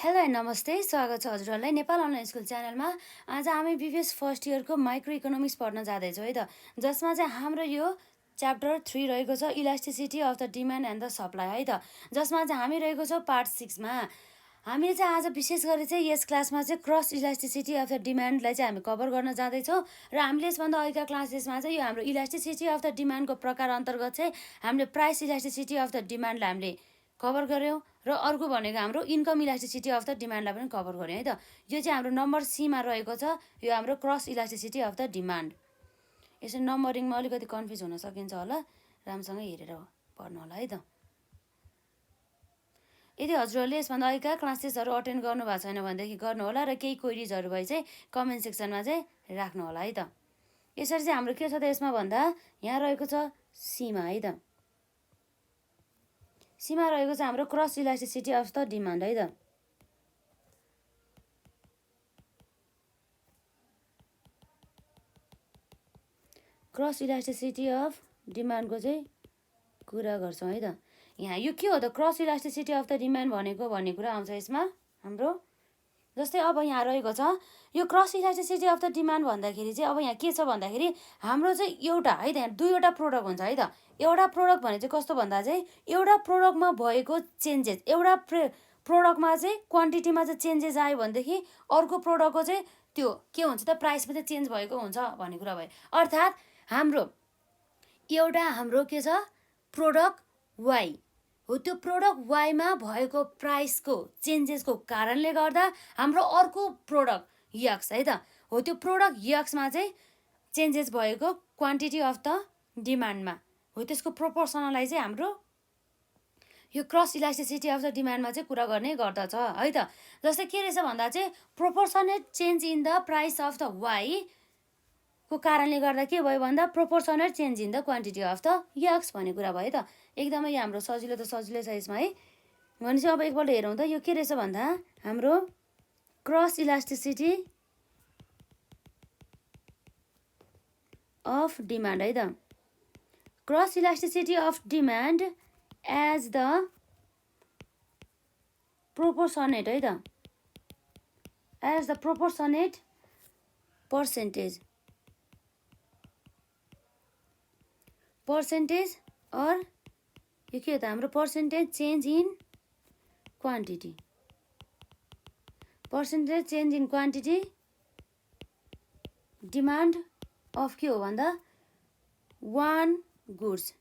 Hello and नमस्ते, स्वागत छ हजुरहरूलाई नेपाल अनलाइन स्कुल च्यानलमा। आज हामी बिबिएस फर्स्ट इयरको माइक्रो इकोनोमिक्स पढ्न जाँदैछौँ है त, जसमा चाहिँ हाम्रो यो च्याप्टर 3 रहेको छ elasticity of the demand and the supply है त, जसमा चाहिँ हामी रहेको छौँ पार्ट 6मा। हामीले चाहिँ आज विशेष गरी चाहिँ यस क्लासमा चाहिँ क्रस इलास्टिसिटी अफ द डिमान्डलाई चाहिँ हामी कभर गर्न जाँदैछौँ र हामीले यसभन्दा अहिलेका क्लासेसमा चाहिँ यो हाम्रो इलास्टिसिटी अफ द डिमान्डको प्रकार अन्तर्गत चाहिँ हामीले प्राइस इलास्टिसिटी अफ द डिमान्डलाई हामीले कभर गऱ्यौँ र अर्को भनेको हाम्रो इन्कम इलास्टिसिटी अफ द डिमान्डलाई पनि कभर गऱ्यौँ है त। यो चाहिँ हाम्रो नम्बर सीमा रहेको छ, यो हाम्रो cross elasticity of the demand. यसरी नम्बरिङमा अलिकति कन्फ्युज हुन सकिन्छ होला, राम्रोसँग हेरेर पढ्नु होला है त। यदि हजुरहरूले यसभन्दा अहिलेका क्लासेसहरू अटेन्ड गर्नुभएको छैन भनेदेखि गर्नु होला र केही क्वेरिजहरू भए चाहिँ कमेन्ट सेक्सनमा चाहिँ राख्नु होला है त। यसरी चाहिँ हाम्रो के छ त यसमा भन्दा यहाँ रहेको छ सीमा है त। सीमा रहेको छ हाम्रो cross elasticity of the demand है त। क्रस इलास्टिसिटी अफ डिमान्डको चाहिँ कुरा गर्छौँ है त। यहाँ यो के हो त cross elasticity of the demand भन्ने कुरा आउँछ यसमा हाम्रो। जस्तै अब यहाँ रहेको छ यो cross elasticity of the demand भन्दाखेरि चाहिँ अब यहाँ के छ भन्दाखेरि हाम्रो चाहिँ एउटा है त, यहाँ दुईवटा प्रोडक्ट हुन्छ है त। एउटा प्रोडक्ट भने चाहिँ कस्तो भन्दा चाहिँ एउटा प्रोडक्टमा भएको चेन्जेस, एउटा प्रोडक्टमा चाहिँ क्वान्टिटीमा चाहिँ चेन्जेस आयो भनेदेखि अर्को प्रोडक्टको चाहिँ त्यो के हुन्छ त प्राइसमा चाहिँ चेन्ज भएको हुन्छ भन्ने कुरा भयो। अर्थात् हाम्रो के छ प्रोडक्ट वाई हो, त्यो प्रोडक्ट वाईमा भएको प्राइसको चेन्जेसको कारणले गर्दा हाम्रो अर्को प्रोडक्ट यक्स है त हो, त्यो प्रोडक्ट यक्समा चाहिँ चेन्जेस भएको क्वान्टिटी अफ द डिमान्डमा हो, त्यसको प्रोपोर्सनलाई चाहिँ हाम्रो यो क्रस इलास्टिसिटी अफ द डिमान्डमा चाहिँ कुरा गर्ने गर्दछ है त। जस्तै के रहेछ भन्दा चाहिँ proportionate change in the price of the Y को कारणले गर्दा के भयो भन्दा proportionate change in the quantity of the X भन्ने कुरा भयो त। एकदमै हाम्रो सजिलो त सजिलै छ यसमा है। भनेपछि अब एकपल्ट हेरौँ त यो के रहेछ भन्दा हाम्रो क्रस इलास्टिसिटी अफ डिमान्ड है त। Cross elasticity of demand as the proportionate है त, एज द प्रोपोर्सनेट पर्सेन्टेज और यो के हो त हाम्रो percentage change in quantity, percentage change in quantity demand of के हो भन्दा वान गुड्स,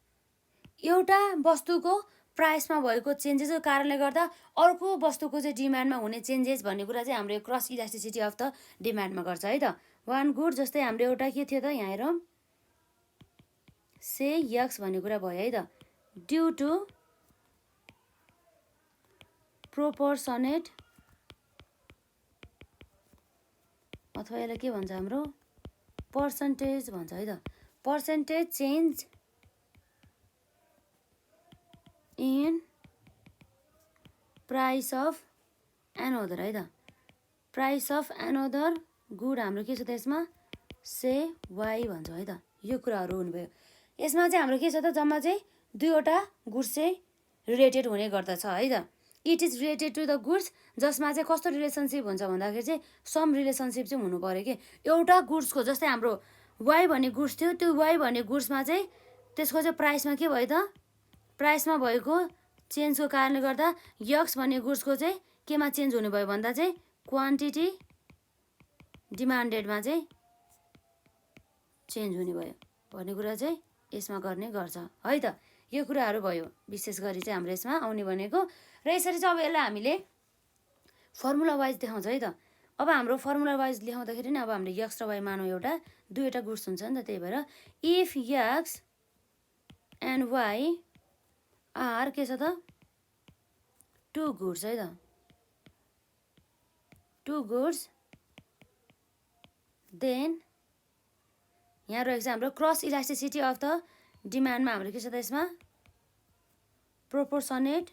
एउटा वस्तुको प्राइसमा भएको चेन्जेसको कारणले गर्दा अर्को वस्तुको चाहिँ डिमान्डमा हुने चेन्जेस भन्ने कुरा चाहिँ हाम्रो क्रस इलास्टिसिटी अफ द डिमान्डमा गर्छ है त। वान गुड जस्तै हाम्रो एउटा के थियो त यहाँ हेरौँ से यक्स भन्ने कुरा भयो है त, ड्यु टु प्रोपोर्सनेट अथवा यसलाई के भन्छ हाम्रो पर्सेन्टेज भन्छ है त, percentage change in price of another है त, प्राइस अफ एनोदर गुड हाम्रो के छ त यसमा से वाई भन्छ है त। यो कुराहरू हुनुभयो। यसमा चाहिँ हाम्रो के छ त जम्मा चाहिँ दुईवटा गुड्स चाहिँ रिलेटेड हुने गर्दछ है त। It is related to the goods, जसमा चाहिँ कस्तो रिलेसनसिप हुन्छ भन्दाखेरि चाहिँ सम रिलेसनसिप चाहिँ हुनु पऱ्यो कि एउटा गुड्सको। जस्तै हाम्रो वाई भन्ने गुड्स थियो, त्यो वाई भन्ने गुड्समा चाहिँ त्यसको चाहिँ प्राइसमा के भयो त, प्राइसमा भएको चेन्जको कारणले गर्दा यक्स भन्ने गुड्सको चाहिँ केमा चेन्ज हुने भयो भन्दा चाहिँ क्वान्टिटी डिमान्डेडमा चाहिँ चेन्ज हुने भयो भन्ने कुरा चाहिँ यसमा गर्ने गर्छ है त। यो कुराहरू भयो विशेष गरी चाहिँ हाम्रो यसमा आउने भनेको। र यसरी चाहिँ अब यसलाई हामीले फर्मुला वाइज देखाउँछ है त। अब हाम्रो फर्मुला वाइज लेखाउँदाखेरि नि अब हामीले यक्स र वाई मानौँ एउटा दुईवटा गुड्स हुन्छ नि त, त्यही भएर if x and y are के छ त टु गुड्स है त, टु गुड्स देन यहाँ रहेको छ हाम्रो क्रस इलास्टिसिटी अफ द डिमान्डमा हाम्रो के छ त यसमा प्रोपोर्सनेट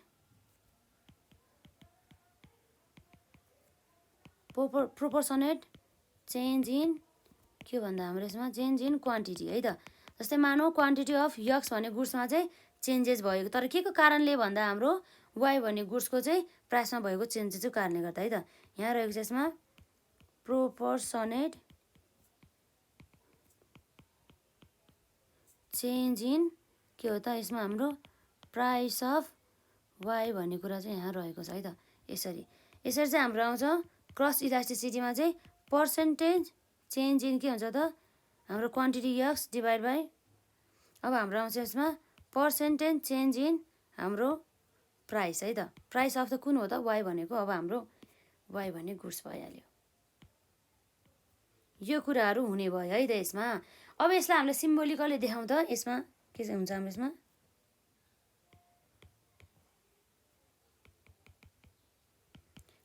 चेन्ज इन के भन्दा हाम्रो यसमा चेन्ज इन क्वान्टिटी है त। जस्तै मानौँ क्वान्टिटी अफ यक्स भन्ने गुड्समा चाहिँ चेन्जेस भएको, तर के को कारणले भन्दा हाम्रो वाइ भन्ने गुड्सको चाहिँ प्राइसमा भएको चेन्जेसको कारणले गर्दा है त। यहाँ रहेको छ यसमा प्रोपोर्सनेट चेन्ज इन के हो त यसमा हाम्रो प्राइस अफ वाइ भन्ने कुरा चाहिँ यहाँ रहेको छ है त। यसरी चाहिँ हाम्रो आउँछ क्रस इलास्टिसिटीमा चाहिँ पर्सेन्टेज चेन्ज इन के हुन्छ त हाम्रो क्वान्टिटी यक्स डिभाइड बाई अब हाम्रो आउँछ यसमा पर्सेन्टेज चेन्ज इन हाम्रो प्राइस है त। प्राइस अफ द कुन हो त वाइ भनेको अब हाम्रो वाइ भन्ने गुड्स भइहाल्यो। यो कुराहरू हुने भयो है त यसमा। अब यसलाई हामीले सिम्बोलिकली देखाउँ त यसमा के चाहिँ हुन्छ हाम्रो यसमा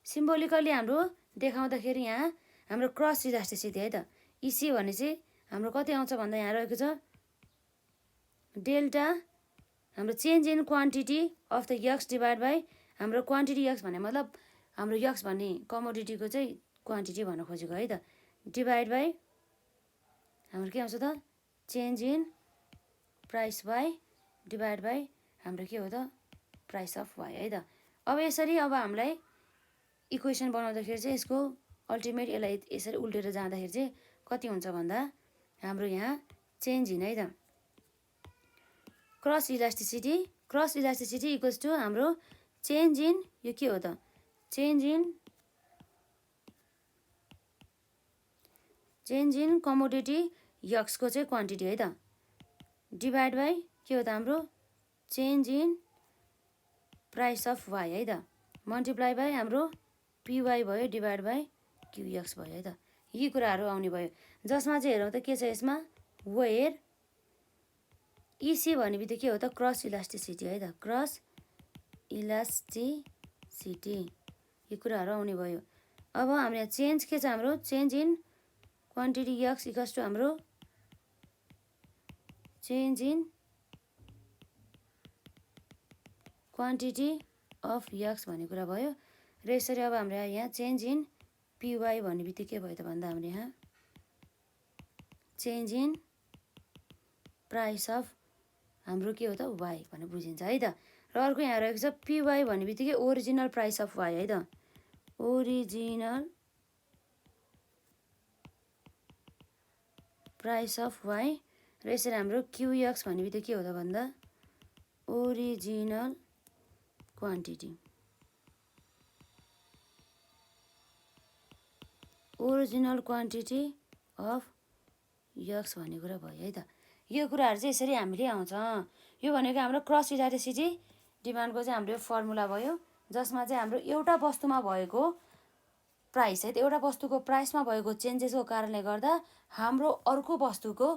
सिम्बोलिकली हाम्रो देखाउँदाखेरि यहाँ हाम्रो क्रस इलास्टिसिटी है त। इसी भने चाहिँ हाम्रो कति आउँछ भन्दा यहाँ रहेको छ डेल्टा हाम्रो change in quantity of the x divide by हाम्रो क्वान्टिटी यक्स भने मतलब हाम्रो यक्स भन्ने कमोडिटीको चाहिँ क्वान्टिटी भन्न खोजेको है त डिभाइड बाई हाम्रो के आउँछ त change in price by divide by हाम्रो के हो त प्राइस अफ वाइ है त। अब यसरी अब हामीलाई इक्वेसन बनाउँदाखेरि चाहिँ यसको अल्टिमेट यसलाई यसरी उल्टेर जाँदाखेरि चाहिँ कति हुन्छ भन्दा हाम्रो यहाँ चेन्ज इन है त क्रस इलास्टिसिटी इक्वल्स टु हाम्रो चेन्ज इन यो के हो त चेन्ज इन कमोडिटी यक्सको चाहिँ क्वान्टिटी है त डिभाइड बाई के हो त हाम्रो change in price of y है त मल्टिप्लाई बाई हाम्रो पिवाई भयो डिभाइड बाई क्युएक्स भयो है त। यी कुराहरू आउने भयो जसमा चाहिँ हेरौँ त के छ यसमा वेयर इसी भन्ने बित्तिकै के हो त क्रस इलास्टिसिटी है त क्रस इलास्टिसिटी यो कुराहरू आउने भयो। अब हाम्रो चेन्ज के छ हाम्रो change in quantity X equals to हाम्रो change in quantity of x भन्ने कुरा भयो र यसरी अब हाम्रो यहाँ चेन्ज इन पिवाई भन्ने बित्तिकै भयो त भन्दा हाम्रो यहाँ चेन्ज इन प्राइस अफ हाम्रो के हो त वाइ भनेर बुझिन्छ है त। र अर्को यहाँ रहेको छ पिवाई भन्ने बित्तिकै ओरिजिनल प्राइस अफ वाइ है त ओरिजिनल प्राइस अफ वाइ र यसरी हाम्रो क्युएक्स भन्ने बित्तिकै के हो त भन्दा ओरिजिनल क्वान्टिटी अफ यक्स भन्ने कुरा भयो है त। यो कुराहरू चाहिँ यसरी हामीले आउँछ। यो भनेको हाम्रो क्रस इलास्टिसिटी डिमान्डको चाहिँ हाम्रो फर्मुला भयो जसमा चाहिँ हाम्रो एउटा वस्तुमा भएको प्राइस है त एउटा वस्तुको प्राइसमा भएको चेन्जेसको कारणले गर्दा हाम्रो अर्को वस्तुको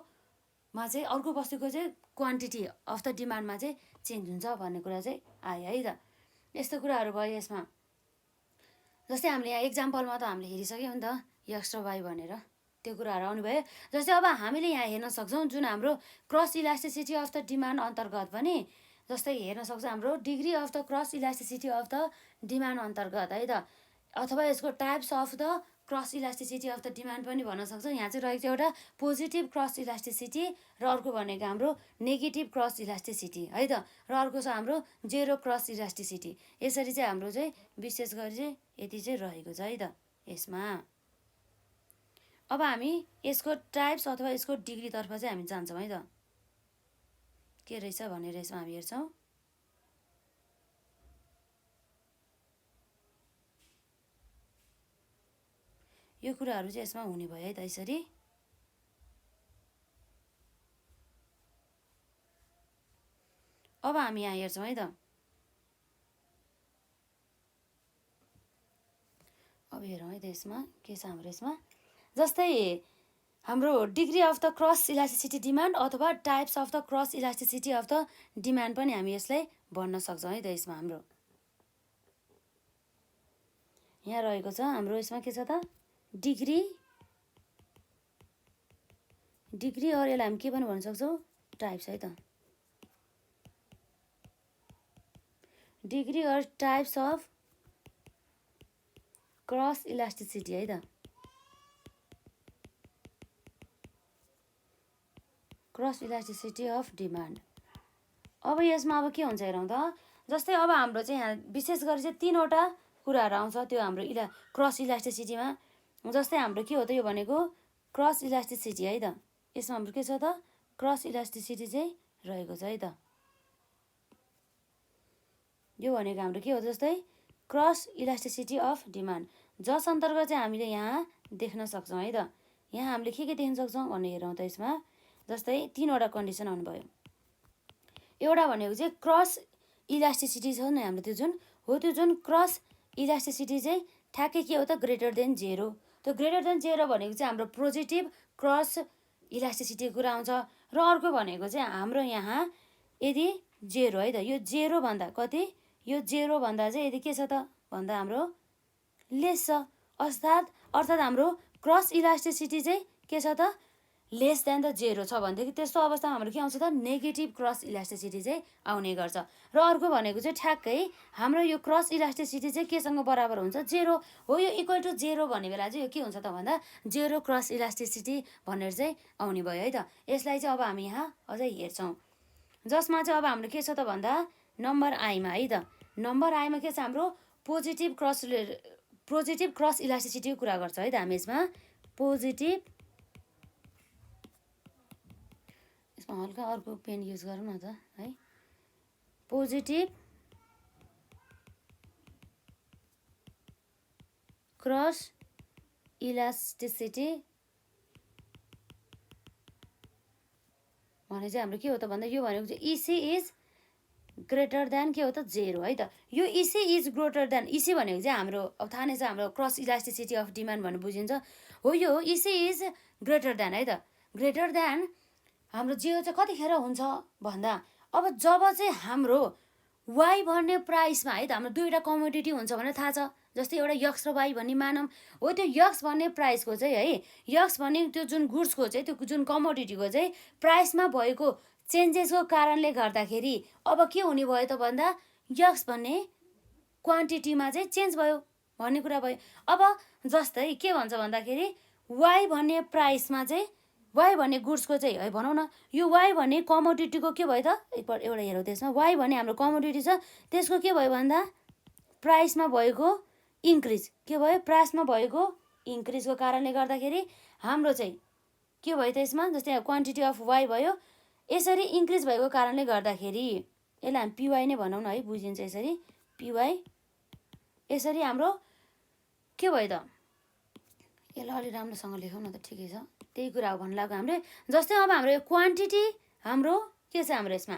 चाहिँ क्वान्टिटी अफ द डिमान्डमा चाहिँ चेन्ज हुन्छ भन्ने कुरा चाहिँ आयो है त। यस्तो कुराहरू भयो यसमा जस्तै हामीले यहाँ एक्जाम्पलमा त हामीले हेरिसक्यौँ नि त यक्स र वाइ भनेर त्यो कुराहरू आउनु भयो। जस्तै अब हामीले यहाँ हेर्न सक्छौँ जुन हाम्रो cross elasticity of the demand अन्तर्गत पनि जस्तै हेर्न सक्छौँ हाम्रो degree of the cross elasticity of the demand अन्तर्गत है त अथवा यसको types of the cross elasticity of the demand पनि भन्न सक्छौँ। यहाँ चाहिँ रहेको छ एउटा पोजिटिभ क्रस इलास्टिसिटी र अर्को भनेको हाम्रो नेगेटिभ क्रस इलास्टिसिटी है त र अर्को छ हाम्रो जेरो क्रस इलास्टिसिटी। यसरी चाहिँ हाम्रो चाहिँ विशेष गरी चाहिँ यति चाहिँ रहेको छ है त यसमा। अब हामी यसको टाइप्स अथवा यसको डिग्रीतर्फ चाहिँ हामी जान्छौँ है त के रहेछ भनेर यसमा हामी हेर्छौँ। यो कुराहरू चाहिँ यसमा हुने भयो है त यसरी। अब हामी यहाँ हेर्छौँ है त अब हेरौँ है त यसमा के छ हाम्रो यसमा जस्तै हाम्रो degree of the cross elasticity demand अथवा types of the cross elasticity of the demand पनि हामी यसलाई भन्न सक्छौँ है त यसमा हाम्रो यहाँ रहेको छ हाम्रो यसमा के छ त डिग्री अर यसलाई हामी के पनि भन्न सक्छौँ टाइप्स है त degree or types of cross elasticity है त क्रस इलास्टिसिटी अफ डिमान्ड। अब यसमा अब के हुन्छ हेरौँ त जस्तै अब हाम्रो चाहिँ यहाँ विशेष गरी चाहिँ 3वटा कुराहरू आउँछ त्यो हाम्रो क्रस इलास्टिसिटीमा। जस्तै हाम्रो के हो त यो भनेको क्रस इलास्टिसिटी है त। यसमा हाम्रो के छ त क्रस इलास्टिसिटी चाहिँ रहेको छ है त। यो भनेको हाम्रो के हो जस्तै क्रस इलास्टिसिटी अफ डिमान्ड, जस अन्तर्गत चाहिँ हामीले यहाँ देख्न सक्छौँ है त। यहाँ हामीले के देख्न सक्छौँ भन्ने हेरौँ त। यसमा जस्तै 3वटा कन्डिसन आउनुभयो। एउटा भनेको चाहिँ क्रस इलास्टिसिटी छ नि हाम्रो त्यो जुन क्रस इलास्टिसिटी चाहिँ ठ्याक्कै के हो त ग्रेटर देन 0। त्यो ग्रेटर देन 0 भनेको चाहिँ हाम्रो पोजिटिभ क्रस इलास्टिसिटीको कुरा आउँछ। र अर्को भनेको चाहिँ हाम्रो यहाँ यदि 0 है त, यो 0 भन्दा कति, यो 0 भन्दा चाहिँ यदि के छ त भन्दा हाम्रो लेस छ, अर्थात् हाम्रो क्रस इलास्टिसिटी चाहिँ के छ त लेस देन द 0 छ भनेदेखि त्यस्तो अवस्थामा हाम्रो के आउँछ त नेगेटिभ क्रस इलास्टिसिटी चाहिँ आउने गर्छ। र अर्को भनेको चाहिँ ठ्याक्कै हाम्रो यो क्रस इलास्टिसिटी चाहिँ केसँग बराबर हुन्छ 0 हो। यो इक्वल टु 0 भन्ने बेला चाहिँ यो के हुन्छ त भन्दा 0 क्रस इलास्टिसिटी भनेर चाहिँ आउने भयो है त। यसलाई चाहिँ अब हामी यहाँ अझै हेर्छौँ, जसमा चाहिँ अब हाम्रो के छ त भन्दा नम्बर आईमा है त। नम्बर आईमा के छ हाम्रो पोजिटिभ क्रस इलास्टिसिटीको कुरा गर्छ है त हामी। यसमा यसमा हल्का अर्को पेन युज गरौँ न त है। पोजिटिभ क्रस इलास्टिसिटी भने चाहिँ हाम्रो के हो त भन्दा यो भनेको चाहिँ इसी इज ग्रेटर देन के हो त 0 है त। यो इसी इज ग्रेटर देन, इसी भनेको चाहिँ हाम्रो अब थाहा नै छ हाम्रो क्रस इलास्टिसिटी अफ डिमान्ड भनेर बुझिन्छ हो। यो इसी इज ग्रेटर देन है त। ग्रेटर देन हाम्रो 0 चाहिँ कतिखेर हुन्छ भन्दा अब जब चाहिँ हाम्रो वाई भन्ने प्राइसमा है त हाम्रो दुईवटा कमोडिटी हुन्छ भनेर थाहा छ। जस्तै एउटा यक्स र वाई भन्ने मानौँ हो। त्यो यक्स भन्ने प्राइसको चाहिँ है, यक्स भन्ने त्यो जुन गुड्सको चाहिँ त्यो जुन कमोडिटीको चाहिँ प्राइसमा भएको चेन्जेसको कारणले गर्दाखेरि अब के हुने भयो त भन्दा यक्स भन्ने क्वान्टिटीमा चाहिँ चेन्ज भयो भन्ने कुरा भयो। अब जस्तै के भन्छ भन्दाखेरि वाई भन्ने प्राइसमा चाहिँ वाई भन्ने गुड्सको चाहिँ है भनौँ न, यो वाई भन्ने कमोडिटीको के भयो त एउटा हेरौँ त्यसमा। वाई भन्ने हाम्रो कमोडिटी छ, त्यसको के भयो भन्दा प्राइसमा भएको इन्क्रिज, के भयो प्राइसमा भएको इन्क्रिजको कारणले गर्दाखेरि हाम्रो चाहिँ के भयो त यसमा। जस्तै क्वान्टिटी अफ वाई भयो, यसरी इन्क्रिज भएको कारणले गर्दाखेरि यसलाई हामी पिवाई नै भनौँ न है, बुझिन्छ यसरी पिवाई। यसरी हाम्रो के भयो त, यसलाई अलि राम्रोसँग लेखौँ न त, ठिकै छ त्यही कुरा हो भन्नु लाग्यो हामीले। जस्तै अब हाम्रो यो क्वान्टिटी हाम्रो के छ हाम्रो यसमा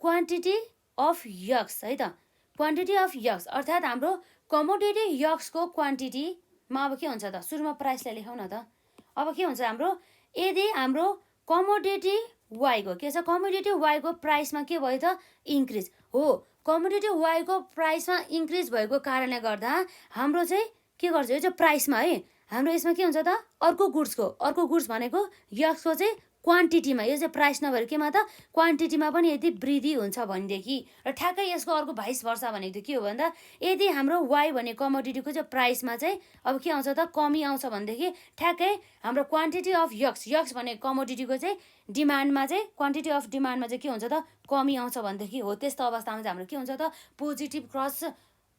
क्वान्टिटी अफ यक्स है त। क्वान्टिटी अफ यक्स अर्थात् हाम्रो कमोडिटी यक्सको क्वान्टिटीमा अब के हुन्छ त, सुरुमा प्राइसलाई लेखौँ न त। अब के हुन्छ हाम्रो यदि हाम्रो कमोडिटी वाईको के छ, कमोडिटी वाईको प्राइसमा के भयो त इन्क्रिज हो। कमोडिटी वाईको प्राइसमा इन्क्रिज भएको कारणले गर्दा हाम्रो चाहिँ के गर्छ यो चाहिँ प्राइसमा है हाम्रो यसमा के हुन्छ त अर्को गुड्स भनेको यक्सको चाहिँ क्वान्टिटीमा, यो चाहिँ प्राइस नभएर केमा त क्वान्टिटीमा पनि यदि वृद्धि हुन्छ भनेदेखि र ठ्याक्कै यसको अर्को भाइस वर्सा भनेको के हो भन्दा यदि हाम्रो वाई भन्ने कमोडिटीको चाहिँ प्राइसमा चाहिँ अब के आउँछ त कमी आउँछ भनेदेखि ठ्याक्कै हाम्रो क्वान्टिटी अफ यक्स भन्ने कमोडिटीको चाहिँ डिमान्डमा चाहिँ क्वान्टिटी अफ डिमान्डमा चाहिँ के हुन्छ त कमी आउँछ भनेदेखि हो। त्यस्तो अवस्थामा चाहिँ हाम्रो के हुन्छ त पोजिटिभ क्रस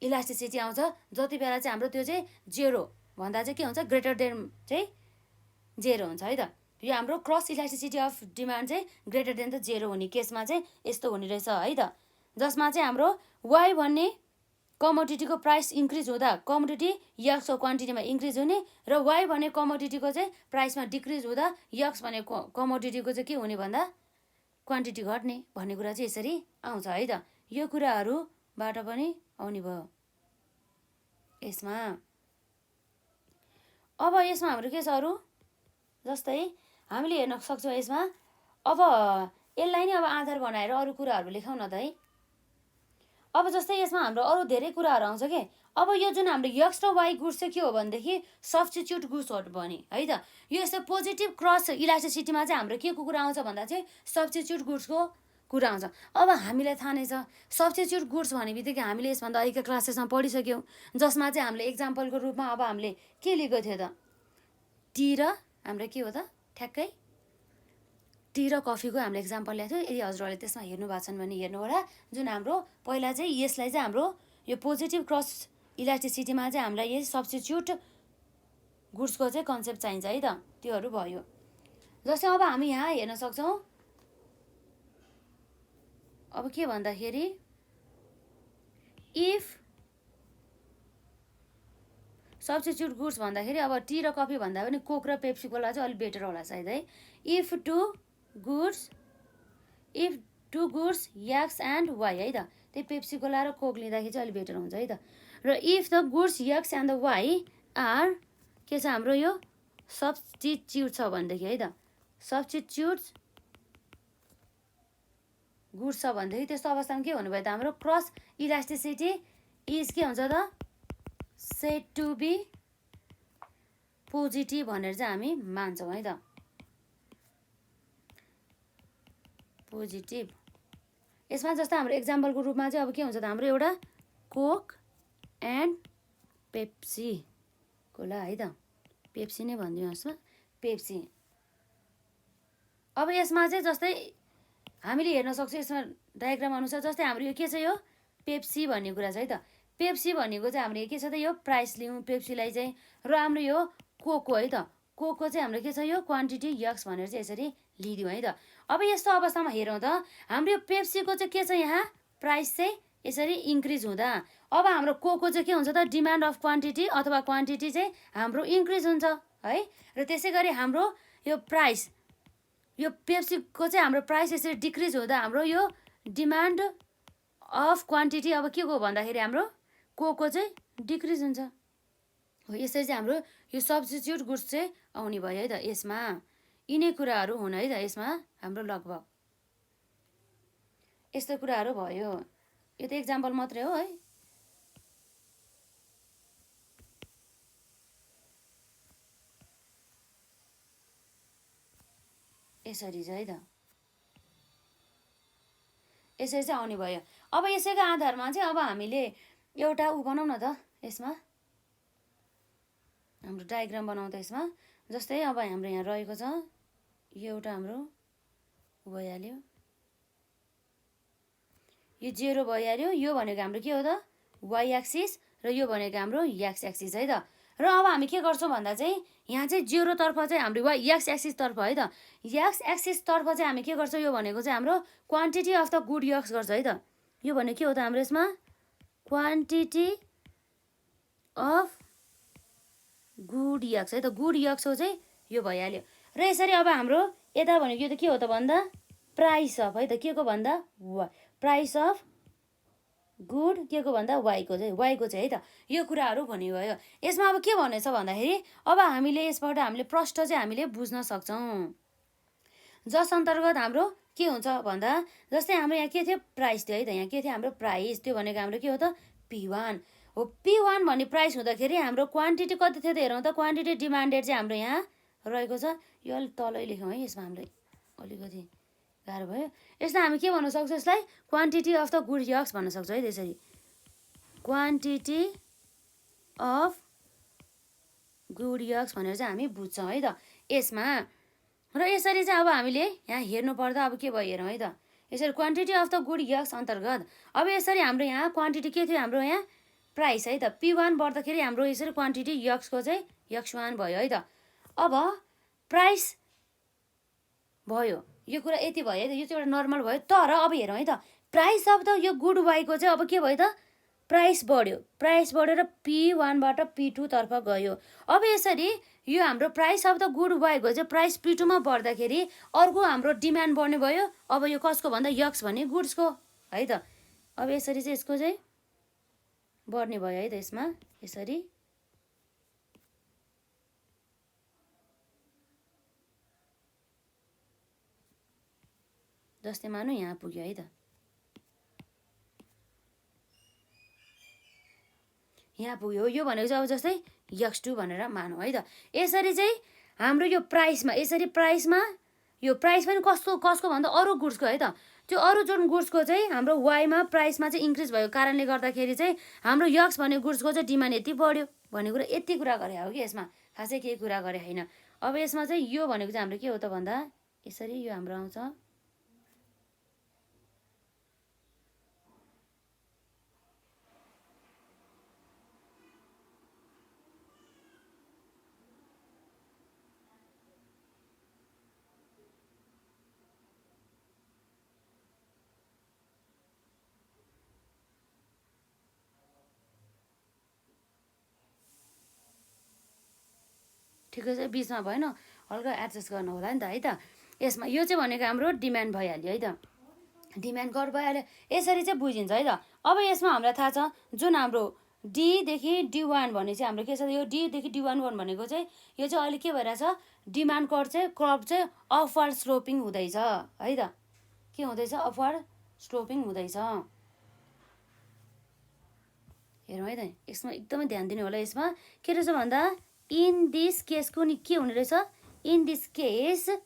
इलास्टिसिटी आउँछ। जति बेला चाहिँ हाम्रो त्यो चाहिँ 0 भन्दा चाहिँ के हुन्छ ग्रेटर देन चाहिँ 0 हुन्छ है त। यो हाम्रो क्रस इलास्टिसिटी अफ डिमान्ड चाहिँ ग्रेटर देन द 0 हुने केसमा चाहिँ यस्तो हुने रहेछ है त। जसमा चाहिँ हाम्रो वाई भन्ने कमोडिटीको प्राइस इन्क्रिज हुँदा कमोडिटी यक्सको क्वान्टिटीमा इन्क्रिज हुने र वाई भन्ने कमोडिटीको चाहिँ प्राइसमा डिक्रिज हुँदा यक्स भन्ने कमोडिटीको चाहिँ के हुने भन्दा क्वान्टिटी घट्ने भन्ने कुरा चाहिँ यसरी आउँछ है त। यो कुराहरूबाट पनि आउने भयो यसमा। अब यसमा हाम्रो के छ अरू, जस्तै हामीले हेर्न सक्छौँ यसमा अब यसलाई नै अब आधार बनाएर अरू कुराहरू लेखौँ न त है। अब जस्तै यसमा हाम्रो अरू धेरै कुराहरू आउँछ के। अब यो जुन हाम्रो यक्स र वाई गुड्स चाहिँ के हो भनेदेखि सब्स्टिट्युट गुड्सहरू बने है त। यो यस्तो पोजिटिभ क्रस इलास्टिसिटीमा चाहिँ हाम्रो के को कुरा आउँछ भन्दा चाहिँ सब्स्टिट्युट गुड्सको कुरा आउँछ। अब हामीलाई थाहा नै छ सब्स्टिट्युट गुड्स भन्ने बित्तिकै हामीले यसभन्दा अहिलेका क्लासेसमा पढिसक्यौँ, जसमा चाहिँ हामीले एक्जाम्पलको रूपमा अब हामीले के लिएको थियो त टी र हाम्रो के हो त ठ्याक्कै टी र कफीको हामीले एक्जाम्पल ल्याएको थियो। यदि हजुरहरूले त्यसमा हेर्नु भएको छन् भने हेर्नु होला। जुन हाम्रो पहिला चाहिँ यसलाई चाहिँ हाम्रो यो पोजिटिभ क्रस इलास्टिसिटीमा चाहिँ हामीलाई यही सब्स्टिट्युट गुड्सको चाहिँ कन्सेप्ट चाहिन्छ है त, त्योहरू भयो। जस्तै अब हामी यहाँ हेर्न सक्छौँ, अब के भन्दाखेरि इफ सब्स्टिट्युट गुड्स भन्दाखेरि अब टी र कफी भन्दा पनि कोक र पेप्सी कोला चाहिँ अलिक बेटर होला सायद है। If two goods x and y है त, त्यही पेप्सी कोला र कोक लिँदाखेरि चाहिँ अलिक बेटर हुन्छ है त। र if the goods x and the y are के छ हाम्रो यो सब्स्टिट्युट छ भनेदेखि है त, सब्स्टिट्युट गुड्स छ भनेदेखि त्यस्तो अवस्थामा के हुनुभयो त हाम्रो क्रस इलास्टिसिटी इज के हुन्छ त सेड टु बी पोजिटिभ भनेर चाहिँ हामी मान्छौँ है त, पोजिटिभ। यसमा जस्तो हाम्रो एक्जाम्पलको रूपमा चाहिँ अब के हुन्छ त हाम्रो एउटा कोक एन्ड पेप्सी कोला है त, पेप्सी नै भनिदिउँ यसमा, पेप्सी। अब यसमा चाहिँ जस्तै हामीले हेर्न सक्छौँ यसमा डायग्राम अनुसार, जस्तै हाम्रो यो के छ यो पेप्सी भन्ने कुरा छ है त। पेप्सी भनेको चाहिँ हाम्रो के छ त यो प्राइस लिउँ पेप्सीलाई चाहिँ, र हाम्रो यो कोको है त, कोको चाहिँ हाम्रो के छ यो क्वान्टिटी यक्स भनेर चाहिँ यसरी लिइदिउँ है त। अब यस्तो अवस्थामा हेरौँ त हाम्रो यो पेप्सीको चाहिँ के छ यहाँ प्राइस चाहिँ यसरी इन्क्रिज हुँदा, अब हाम्रो कोको चाहिँ के हुन्छ त डिमान्ड अफ क्वान्टिटी अथवा क्वान्टिटी चाहिँ हाम्रो इन्क्रिज हुन्छ है। र त्यसै गरी हाम्रो यो प्राइस, यो पेप्सीको चाहिँ हाम्रो प्राइस यसरी डिक्रिज हुँदा हाम्रो यो डिमान्ड अफ क्वान्टिटी अब के को भन्दाखेरि हाम्रो कोको चाहिँ डिक्रिज हुन्छ हो। यसरी चाहिँ हाम्रो यो सब्स्टिट्युट गुड्स चाहिँ आउने भयो है त। यसमा यिनै कुराहरू हुन् है त, यसमा हाम्रो लगभग यस्तो कुराहरू भयो। यो त एक्जाम्पल मात्रै हो है। यसरी चाहिँ है त, यसरी चाहिँ आउने भयो। अब यसैको आधारमा चाहिँ अब हामीले एउटा बनाउँ न त, यसमा हाम्रो डायग्राम बनाउँ त। यसमा जस्तै अब हाम्रो यहाँ रहेको छ यो एउटा हाम्रो भइहाल्यो, यो 0 भइहाल्यो। यो भनेको हाम्रो के हो त वाइ एक्सिस र यो भनेको हाम्रो एक्स एक्सिस है त। र अब हामी के गर्छौँ भन्दा चाहिँ यहाँ चाहिँ 0 तर्फ चाहिँ हाम्रो वाइ एक्स एक्सिस तर्फ है त, एक्स एक्सिस तर्फ चाहिँ हामी के गर्छौँ यो भनेको चाहिँ हाम्रो quantity of the good x गर्छ है त। यो भनेको के हो त हाम्रो यसमा क्वान्टिटी अफ गुड यक्स है त, गुड यक्स हो चाहिँ यो भइहाल्यो। र यसरी अब हाम्रो यता भनेको यो त के हो त भन्दा प्राइस अफ है त, के को भन्दा प्राइस अफ गुड के को भन्दा वाइको चाहिँ है त। यो कुराहरू भन्ने भयो। यसमा अब के भनेछ भन्दाखेरि अब हामीले यसबाट हामीले प्रष्ट चाहिँ हामीले बुझ्न सक्छौँ, जस अन्तर्गत हाम्रो के हुन्छ भन्दा जस्तै हाम्रो यहाँ के थियो प्राइस थियो है त, यहाँ के थियो हाम्रो प्राइस, त्यो भनेको हाम्रो के हो त P1 हो। P1 भन्ने प्राइस हुँदाखेरि हाम्रो क्वान्टिटी कति थियो त हेरौँ त, क्वान्टिटी डिमान्डेड चाहिँ हाम्रो यहाँ रहेको छ। यो अलिक तलै लेखौँ है, यसमा हाम्रो अलिकति गाह्रो भयो। यसलाई हामी के भन्न सक्छौँ, यसलाई quantity of the good x भन्न सक्छौँ है। त्यसरी क्वान्टिटी अफ गुड यक्स भनेर चाहिँ हामी बुझ्छौँ है त यसमा। र यसरी चाहिँ अब हामीले यहाँ हेर्नु पर्दा अब के भयो हेरौँ है त, यसरी quantity of the good x अन्तर्गत अब यसरी हाम्रो यहाँ क्वान्टिटी के थियो हाम्रो यहाँ प्राइस है त, P1 बढ्दाखेरि हाम्रो यसरी क्वान्टिटी यक्सको चाहिँ x1 भयो है त। अब प्राइस भयो, यो कुरा यति भयो है त, यो चाहिँ एउटा नर्मल भयो। तर अब हेरौँ है त प्राइस अफ द यो गुड वाइको चाहिँ अब के भयो त प्राइस बढ्यो, प्राइस बढेर P1 बाट P2 तर्फ गयो। अब यसरी यो हाम्रो प्राइस अफ द गुड वाइको चाहिँ प्राइस P2 मा बढ्दाखेरि अर्को हाम्रो डिमान्ड बढ्ने भयो। अब यो कसको भन्दा यक्स भन्ने गुड्सको है त। अब यसरी चाहिँ यसको चाहिँ बढ्ने भयो है त यसमा यसरी। जस्तै मानौँ यहाँ पुग्यो है त, यहाँ पुग्यो। यो भनेको चाहिँ अब जस्तै x2 भनेर मानौँ है त। यसरी चाहिँ हाम्रो यो प्राइसमा यसरी प्राइसमा यो प्राइस पनि कसको भन्दा अरू गुड्सको है त। त्यो अरू जुन गुड्सको चाहिँ हाम्रो वाइमा प्राइसमा चाहिँ इन्क्रिज भएको कारणले गर्दाखेरि चाहिँ हाम्रो यक्स भन्ने गुड्सको चाहिँ डिमान्ड यति बढ्यो भन्ने कुरा यति कुरा गरे हो कि यसमा, खासै केही कुरा गरे होइन। अब यसमा चाहिँ यो भनेको चाहिँ हाम्रो के हो त भन्दा यसरी यो हाम्रो आउँछ। ठिकै छ, बिचमा भएन, हल्का एडजस्ट गर्नु होला नि त है त। यसमा यो चाहिँ भनेको हाम्रो डिमान्ड भइहाल्यो है त, डिमान्ड कर्भ भइहाल्यो। यसरी चाहिँ बुझिन्छ है त। अब यसमा हामीलाई थाहा छ जुन हाम्रो डीदेखि D1 भने चाहिँ हाम्रो के छ, यो डीदेखि D1 भनेको चाहिँ यो चाहिँ अहिले के भइरहेछ, डिमान्ड कर्भ चाहिँ अपवर्ड स्लोपिङ हुँदैछ है त। के हुँदैछ, अपवर्ड स्लोपिङ हुँदैछ। हेरौँ है त, यसमा एकदमै ध्यान दिनु होला। यसमा के रहेछ भन्दा इन दिस केसको नि के हुने रहेछ, इन दिस केस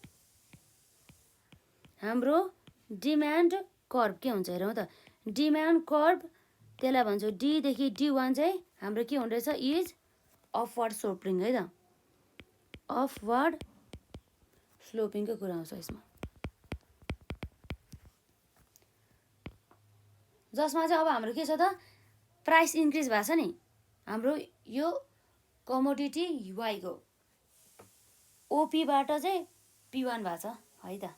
हाम्रो डिमान्ड कर्भ के हुन्छ हेरौँ त। डिमान्ड कर्भ त्यसलाई भन्छौँ डीदेखि D1 चाहिँ हाम्रो के हुने रहेछ, इज अपवर्ड स्लोपिङ है त। अपवर्ड स्लोपिङको कुरा आउँछ यसमा, जसमा चाहिँ अब हाम्रो के छ त, प्राइस इन्क्रिज भएको छ नि हाम्रो यो कमोडिटी वाइको ओपीबाट चाहिँ P1 भएको छ है त,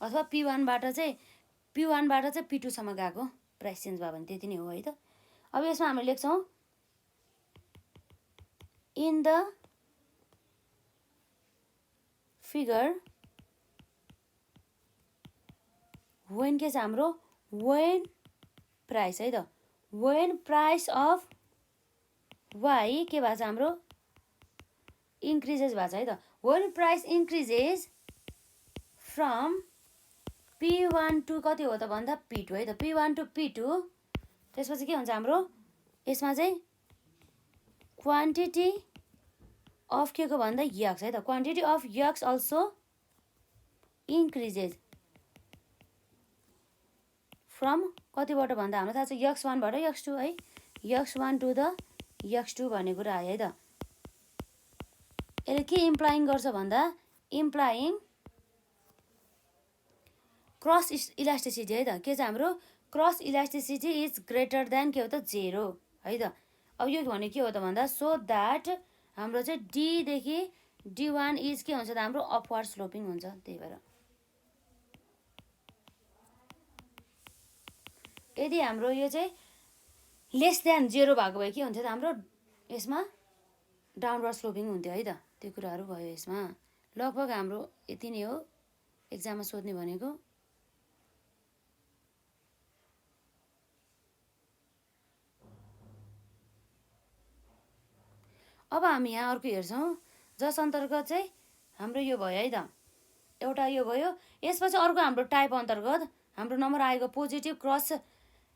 अथवा P1बाट चाहिँ P2सम्म गएको प्राइस चेन्ज भयो भने त्यति नै हो है त। अब यसमा हामीले लेख्छौँ इन द फिगर वेन के छ हाम्रो, वेन प्राइस है त, वेन प्राइस अफ वाइ के भएको छ हाम्रो, इन्क्रिजेस भएको छ है त। When price increases from P1 to कति हो त भन्दा P2 है त, P1 टु P2। त्यसपछि के हुन्छ हाम्रो यसमा चाहिँ क्वान्टिटी अफ के को भन्दा यक्स है त, quantity of X also increases from कतिबाट भन्दा हाम्रो थाहा छ X1 बाट X2 है, X1 टु द X2 भन्ने कुरा आयो है त। यसले के इम्प्लाइङ गर्छ भन्दा, इम्प्लाइङ क्रस इलास्टिसिटी है त। के छ हाम्रो cross elasticity is greater than के हो त 0 है त। अब यो भने के हो त भन्दा, सो द्याट हाम्रो चाहिँ डीदेखि D1 इज के हुन्छ त हाम्रो अपवर्ड स्लोपिङ हुन्छ। त्यही भएर यदि हाम्रो यो चाहिँ लेस देन 0 भएको भए के हुन्थ्यो त हाम्रो यसमा डाउनवर्ड स्लोपिङ हुन्थ्यो है त। त्यो कुराहरू भयो यसमा। लगभग हाम्रो यति नै हो एक्जाममा सोध्ने भनेको। अब हामी यहाँ अर्को हेर्छौँ, जस अन्तर्गत चाहिँ हाम्रो यो भयो है त, एउटा यो भयो। यसपछि अर्को हाम्रो टाइप अन्तर्गत हाम्रो नम्बर आएको पोजिटिभ क्रस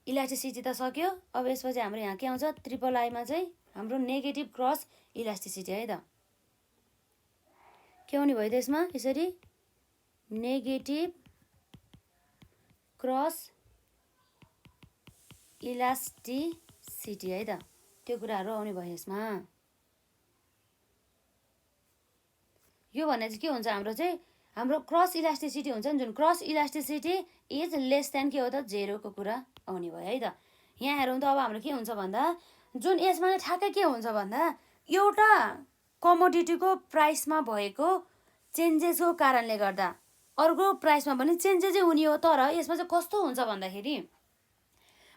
इलास्टिसिटी त सक्यो। अब यसपछि हाम्रो यहाँ के आउँछ, ट्रिपल आईमा चाहिँ हाम्रो नेगेटिभ क्रस इलास्टिसिटी है त। के हुने भयो त यसमा, यसरी नेगेटिभ क्रस इलास्टिसिटी है त। त्यो कुराहरू आउने भयो यसमा। यो भने चाहिँ के हुन्छ हाम्रो चाहिँ, हाम्रो क्रस इलास्टिसिटी हुन्छ नि जुन, cross elasticity is less than के हो त 0 को कुरा आउने भयो है त। यहाँ हेरौँ त अब हाम्रो के हुन्छ भन्दा, जुन यसमा चाहिँ ठ्याक्कै के हुन्छ भन्दा, एउटा कमोडिटीको प्राइसमा भएको चेन्जेसको कारणले गर्दा अर्को प्राइसमा पनि चेन्जेसै हुने हो। तर यसमा चाहिँ कस्तो हुन्छ भन्दाखेरि,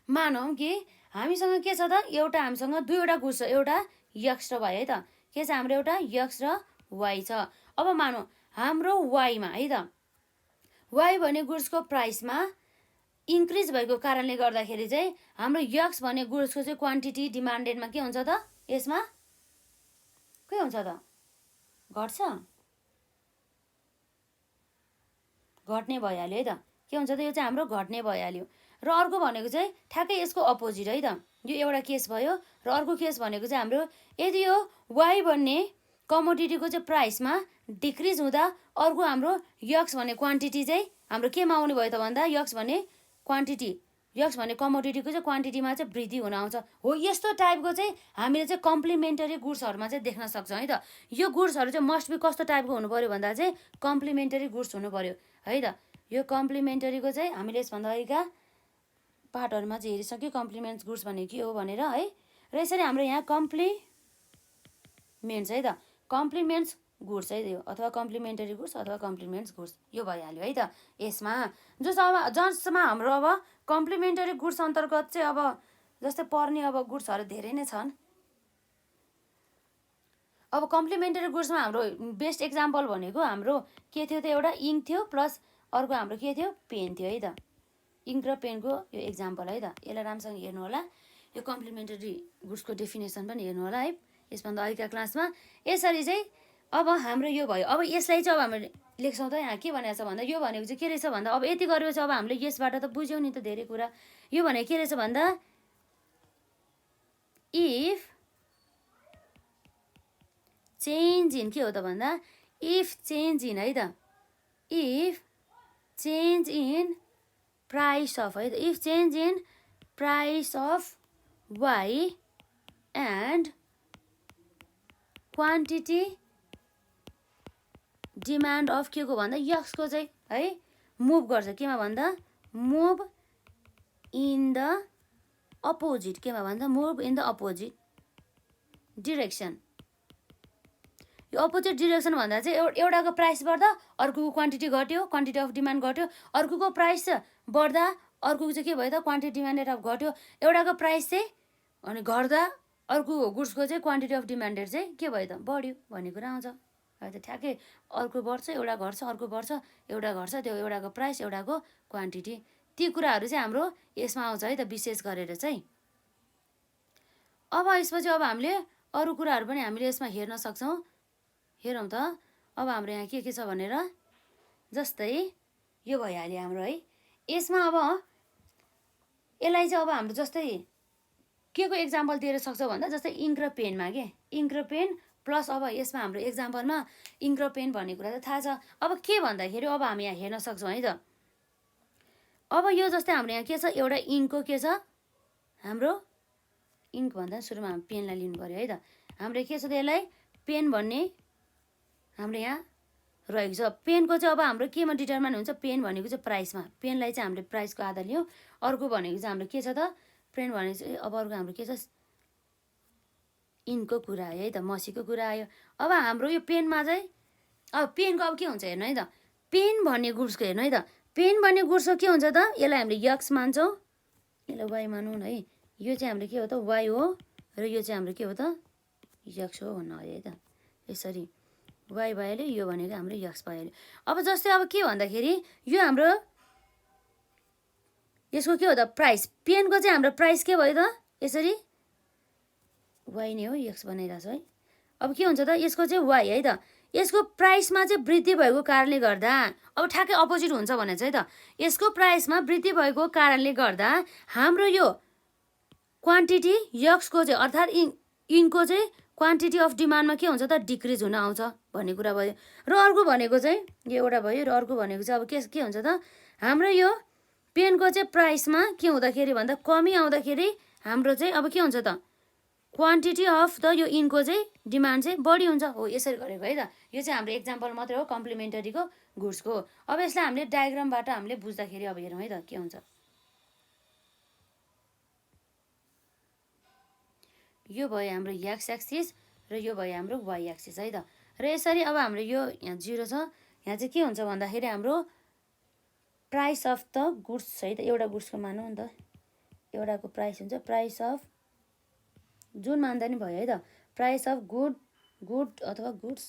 मानौँ कि हामीसँग के छ त, एउटा हामीसँग दुईवटा गुड्स छ, एउटा यक्स र वाइ है त। के छ हाम्रो एउटा यक्स र वाइ छ। अब मानौँ हाम्रो वाइमा है त, वाइ भन्ने गुड्सको प्राइसमा इन्क्रिज भएको कारणले गर्दाखेरि चाहिँ हाम्रो यक्स भन्ने गुड्सको चाहिँ क्वान्टिटी डिमान्डेडमा के हुन्छ त, यसमा के हुन्छ त, घट्छ, घट्ने भइहाल्यो है त। के हुन्छ त, यो चाहिँ हाम्रो घट्ने भइहाल्यो। र अर्को भनेको चाहिँ ठ्याक्कै यसको अपोजिट है त। यो एउटा केस भयो। र अर्को केस भनेको चाहिँ हाम्रो, यदि यो वाइ भन्ने कमोडिटीको चाहिँ प्राइसमा डिक्रिज हुँदा अर्को हाम्रो यक्स भन्ने क्वान्टिटी चाहिँ हाम्रो केमा आउने भयो त भन्दा, यक्स भन्ने क्वान्टिटी यक्स भने कमोडिटीको चाहिँ क्वान्टिटीमा चाहिँ वृद्धि हुन आउँछ हो। यस्तो टाइपको चाहिँ हामीले चाहिँ कम्प्लिमेन्टरी गुड्सहरूमा चाहिँ देख्न सक्छौँ है त। यो गुड्सहरू चाहिँ मस्ट बी कस्तो टाइपको हुनु पऱ्यो भन्दा चाहिँ कम्प्लिमेन्टरी गुड्स हुनु पऱ्यो है त। यो कम्प्लिमेन्टरीको चाहिँ हामीले यसभन्दा अगाडिका पार्टहरूमा चाहिँ हेरिसक्यो कम्प्लिमेन्ट्स गुड्स भनेको के हो भनेर है। र यसरी हाम्रो यहाँ कम्प्लिमेन्ट्स है त, कम्प्लिमेन्ट्स गुड्स है यो, अथवा कम्प्लिमेन्टरी गुड्स अथवा कम्प्लिमेन्ट्स गुड्स यो भइहाल्यो है त यसमा। जसमा हाम्रो अब कम्प्लिमेन्टरी गुड्स अन्तर्गत चाहिँ अब जस्तै पर्ने अब गुड्सहरू धेरै नै छन्। अब कम्प्लिमेन्टरी गुड्समा हाम्रो बेस्ट एक्जाम्पल भनेको हाम्रो के थियो त, एउटा इङ्क थियो प्लस अर्को हाम्रो के थियो, पेन थियो है त। इङ्क र पेनको यो एक्जाम्पल है त। यसलाई राम्रोसँग हेर्नु होला, यो कम्प्लिमेन्टरी गुड्सको डेफिनेसन पनि हेर्नु होला है यसभन्दा अहिलेका क्लासमा। यसरी चाहिँ अब हाम्रो यो भयो। अब यसलाई चाहिँ अब हामीले लेख्छौँ त यहाँ के भनेको छ भन्दा, यो भनेको चाहिँ के रहेछ भन्दा, अब यति गरेपछि अब हामीले यसबाट त बुझ्यौँ नि त धेरै कुरा। यो भनेको के रहेछ भन्दा, इफ चेन्ज इन, के हो त भन्दा इफ चेन्ज इन है त, if change in price of है त, if change in price of y and quantity demand of के को भन्दा यक्सको चाहिँ है मुभ गर्छ केमा भन्दा, मुभ इन द अपोजिट, केमा भन्दा move in the opposite direction. यो अपोजिट डिरेक्सन भन्दा चाहिँ एउटाको प्राइस बढ्दा अर्कोको क्वान्टिटी घट्यो, क्वान्टिटी अफ डिमान्ड घट्यो। अर्कोको प्राइस बढ्दा अर्कोको चाहिँ के भयो त, क्वान्टिटी डिमान्डेड अफ घट्यो। एउटाको प्राइस चाहिँ अनि घट्दा अर्को गुड्सको चाहिँ क्वान्टिटी अफ डिमान्डेड चाहिँ के भयो त, बढ्यो भन्ने कुरा आउँछ है त। ठ्याक्कै अर्को बढ्छ एउटा घट्छ, अर्को बढ्छ एउटा घट्छ, त्यो एउटाको प्राइस एउटाको क्वान्टिटी, ती कुराहरू चाहिँ हाम्रो यसमा आउँछ है त विशेष गरेर चाहिँ। अब यसपछि अब हामीले अरू कुराहरू पनि हामीले यसमा हेर्न सक्छौँ। हेरौँ त अब हाम्रो यहाँ के छ भनेर, जस्तै यो भइहाल्यो हाम्रो है। यसमा अब यसलाई चाहिँ अब हाम्रो जस्तै के को एक्जाम्पल दिएर सक्छौँ भन्दा, जस्तै इङ्क र पेनमा के, इङ्क र पेन प्लस अब यसमा हाम्रो एक्जाम्पलमा इङ्क र पेन भन्ने कुरा त थाहा छ। अब के भन्दाखेरि अब हामी यहाँ हेर्न सक्छौँ है त। अब यो जस्तै हाम्रो यहाँ के छ, एउटा इङ्कको के छ, हाम्रो इङ्क भन्दा सुरुमा हामी पेनलाई लिनु पऱ्यो है त। हाम्रो के छ त, यसलाई पेन भन्ने हाम्रो यहाँ रहेको छ। पेनको चाहिँ अब हाम्रो केमा डिटरमाइन हुन्छ, पेन भनेको चाहिँ प्राइसमा, पेनलाई चाहिँ हामीले प्राइसको आधार लियौँ। अर्को भनेको चाहिँ हाम्रो के छ त, पेन भनेको चाहिँ अब अर्को हाम्रो के छ, इन्कको कुरा आयो है त, मसीको कुरा आयो। अब हाम्रो यो पेनमा चाहिँ अब पेनको अब के हुन्छ हेर्नु है त, पेन भन्ने गुड्सको हेर्नु है त, पेन भन्ने गुड्सको के हुन्छ त, यसलाई हामीले यक्स मान्छौँ, यसलाई वाइ मानौँ न है। यो चाहिँ हाम्रो के हो त, वाइ हो, र यो चाहिँ हाम्रो के हो त, यक्स हो भन्नु है त। यसरी वाइ भइहाल्यो, यो भनेको हाम्रो यक्स भइहाल्यो। अब जस्तै अब के भन्दाखेरि यो हाम्रो यसको के हो त, प्राइस, पेनको चाहिँ हाम्रो प्राइस के भयो त, यसरी वाइ नै हो, यक्स बनाइरहेको छ है। अब के हुन्छ त, यसको चाहिँ वाइ है त, यसको प्राइसमा चाहिँ वृद्धि भएको कारणले गर्दा, अब ठ्याक्कै अपोजिट हुन्छ भने चाहिँ त, यसको प्राइसमा वृद्धि भएको कारणले गर्दा हाम्रो यो क्वान्टिटी यक्सको चाहिँ अर्थात् इङ्कको चाहिँ क्वान्टिटी अफ डिमान्डमा के हुन्छ त, डिक्रिज हुन आउँछ भन्ने कुरा भयो। र अर्को भनेको चाहिँ यो एउटा भयो, र अर्को भनेको चाहिँ अब के हुन्छ त, हाम्रो यो पेनको चाहिँ प्राइसमा के हुँदाखेरि भन्दा कमी आउँदाखेरि हाम्रो चाहिँ अब के हुन्छ त, क्वान्टिटी अफ द यो इन्कको चाहिँ डिमान्ड चाहिँ बढी हुन्छ हो। यसरी गरेको है त। यो चाहिँ हाम्रो एक्जाम्पल मात्रै हो कम्प्लिमेन्टरीको गुड्सको। अब यसलाई हामीले डायग्रामबाट हामीले बुझ्दाखेरि अब हेरौँ है त के हुन्छ। यो भयो हाम्रो एक्स एक्सिस र यो भयो हाम्रो वाइ एक्सिस है त। र यसरी अब हाम्रो यो यहाँ 0 छ, यहाँ चाहिँ के हुन्छ भन्दाखेरि हाम्रो प्राइस अफ द गुड्स है त, एउटा गुड्सको मानौँ नि त, एउटाको प्राइस हुन्छ, प्राइस अफ जुन मान्दा नि भयो है त, प्राइस अफ गुड अथवा गुड्स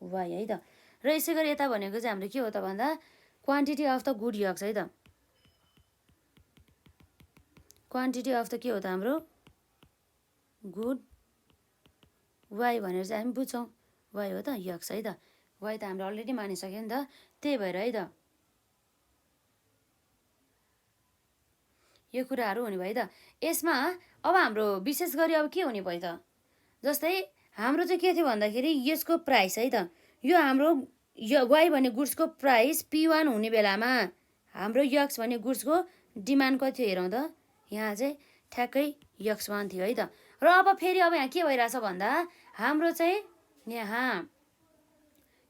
वाइ है त। र यसै गरी यता भनेको चाहिँ हाम्रो के हो त भन्दा quantity of the good x है त, क्वान्टिटी अफ द के हो त हाम्रो गुड वाइ भनेर चाहिँ हामी बुझ्छौँ, वाइ हो त यक्स है त। वाइ त हाम्रो अलरेडी मानिसक्यो नि त, त्यही भएर है त यो कुराहरू हुने भयो त। यसमा अब हाम्रो विशेष गरी अब के हुने भयो त, जस्तै हाम्रो चाहिँ के थियो भन्दाखेरि यसको प्राइस है त, यो हाम्रो यो वाइ भन्ने गुड्सको प्राइस P1 हुने बेलामा हाम्रो यक्स भने गुड्सको डिमान्ड कति थियो हेरौँ त। यहाँ चाहिँ ठ्याक्कै यक्स1 थियो है त। र अब फेरि अब यहाँ के भइरहेछ भन्दा हाम्रो चाहिँ यहाँ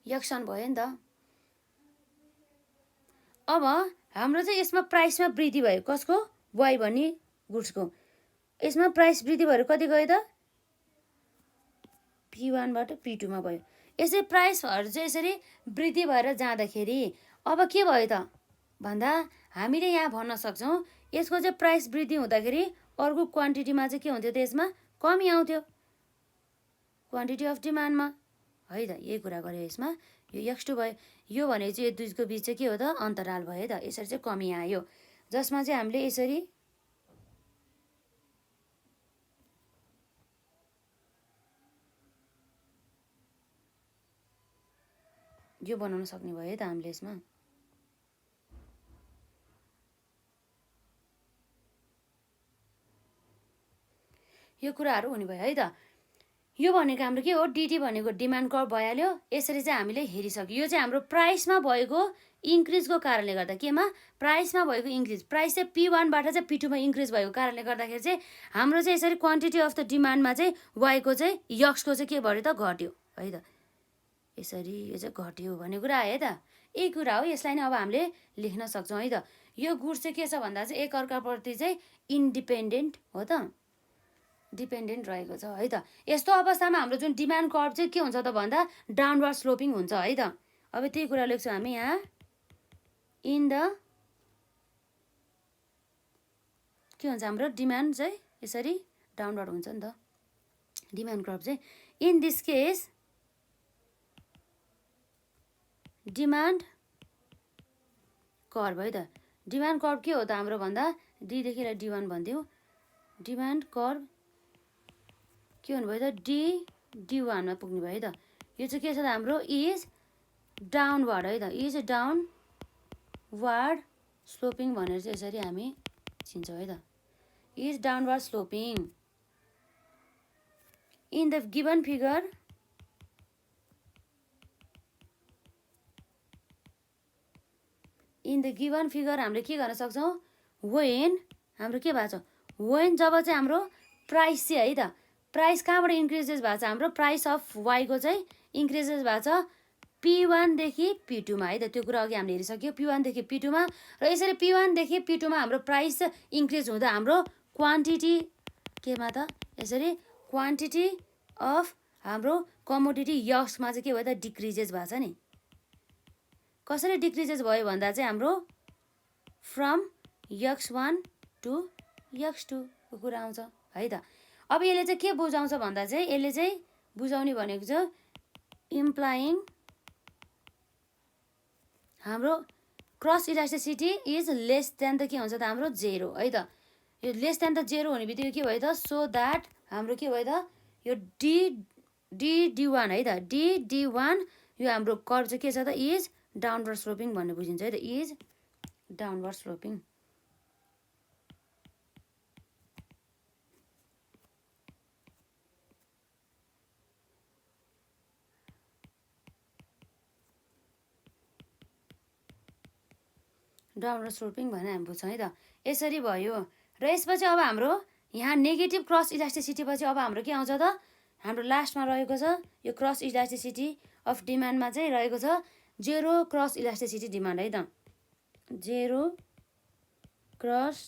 यक्स1 भयो नि त। अब हाम्रो चाहिँ यसमा प्राइसमा वृद्धि भयो कसको वाइ भन्ने गुड्सको। यसमा प्राइस वृद्धि भएर कति गयो त P1बाट P2मा भयो। यसै प्राइसहरू चाहिँ यसरी वृद्धि भएर जाँदाखेरि अब के भयो त भन्दा हामीले यहाँ भन्न सक्छौँ यसको चाहिँ प्राइस वृद्धि हुँदाखेरि अर्को क्वान्टिटीमा चाहिँ के हुन्थ्यो त यसमा कमी आउँथ्यो क्वान्टिटी अफ डिमान्डमा है त। यही कुरा गर्यो यसमा यो x2 भयो। यो भने चाहिँ यो दुईको बिच चाहिँ के हो त अन्तराल भयो है त। यसरी चाहिँ कमी आयो जसमा चाहिँ हामीले यसरी यो बनाउन सक्ने भयो है त हामीले यसमा। यो कुराहरू हुने भयो है त। यो भनेको हाम्रो के हो डिटी भनेको डिमान्ड कर्भ भइहाल्यो। यसरी चाहिँ हामीले हेरिसक्यो। यो चाहिँ हाम्रो प्राइसमा भएको इन्क्रिजको कारणले गर्दा केमा प्राइसमा भएको इन्क्रिज प्राइस चाहिँ P1बाट चाहिँ P2मा इन्क्रिज भएको कारणले गर्दाखेरि चाहिँ हाम्रो चाहिँ यसरी क्वान्टिटी अफ द डिमान्डमा चाहिँ वाइको चाहिँ यक्सको चाहिँ के बढ्यो त घट्यो है त। यसरी यो चाहिँ घट्यो भन्ने कुरा आयो है त। यही कुरा हो। यसलाई नै अब हामीले लेख्न सक्छौँ है त। यो गुड्स चाहिँ के छ भन्दा चाहिँ एकअर्काप्रति चाहिँ इन्डिपेन्डेन्ट हो त डिपेन्डेन्ट रहेको छ है त। यस्तो अवस्थामा हाम्रो जुन डिमान्ड कर्भ चाहिँ के हुन्छ त भन्दा डाउनवर्ड स्लोपिङ हुन्छ है त। अब त्यही कुरा लेख्छौँ हामी यहाँ इन द के हुन्छ हाम्रो डिमान्ड चाहिँ यसरी डाउनवर्ड हुन्छ नि त डिमान्ड कर्भ चाहिँ। In this case demand curve है त। डिमान्ड कर्भ के हो त हाम्रो भन्दा डीदेखि D1 भनिदिउँ। डिमान्ड कर्भ के हुनुभयो त D1मा पुग्ने भयो है त। यो चाहिँ के छ त हाम्रो इज डाउनवर्ड है त। इज डाउनवर्ड स्लोपिङ भनेर चाहिँ यसरी हामी चिन्छौँ है त। Is downward sloping in the given figure in the given figure हामीले के गर्न सक्छौँ वेन हाम्रो के भएको छ वेन जब चाहिँ हाम्रो प्राइस चाहिँ है त प्राइस कहाँबाट इन्क्रिजेस भएको छ हाम्रो प्राइस अफ वाइको चाहिँ इन्क्रिजेस भएको छ P1देखि P2मा है त। त्यो कुरा अघि हामीले हेरिसक्यो P1देखि P2मा। र यसरी P1देखि P2मा हाम्रो प्राइस इन्क्रिज हुँदा हाम्रो क्वान्टिटी केमा त यसरी क्वान्टिटी अफ हाम्रो कमोडिटी यक्समा चाहिँ के भयो त डिक्रिजेस भएको छ नि। कसरी डिक्रिजेस भयो भन्दा चाहिँ हाम्रो फ्रम x1 टु x2 को कुरा आउँछ है त। अब यसले चाहिँ के बुझाउँछ भन्दा चाहिँ यसले चाहिँ बुझाउने भनेको छ इम्प्लाइङ हाम्रो cross elasticity is less than त के हुन्छ त हाम्रो 0 है त। यो लेस देन त 0 हुने बित्तिकै के भयो त सो द्याट हाम्रो के भयो त यो D1 है त D1 यो हाम्रो कर्भ चाहिँ के छ त इज डाउनवर्ड स्लोपिङ भन्ने बुझिन्छ है त। Is downward sloping downward sloping भनेर हामी बुझ्छौँ है त। यसरी भयो र यसपछि अब हाम्रो यहाँ नेगेटिभ क्रस इलास्टिसिटी पछि अब हाम्रो के आउँछ त हाम्रो लास्टमा रहेको छ यो क्रस इलास्टिसिटी अफ डिमान्डमा चाहिँ रहेको छ जेरो क्रस इलास्टिसिटी डिमान्ड है त। जेरो क्रस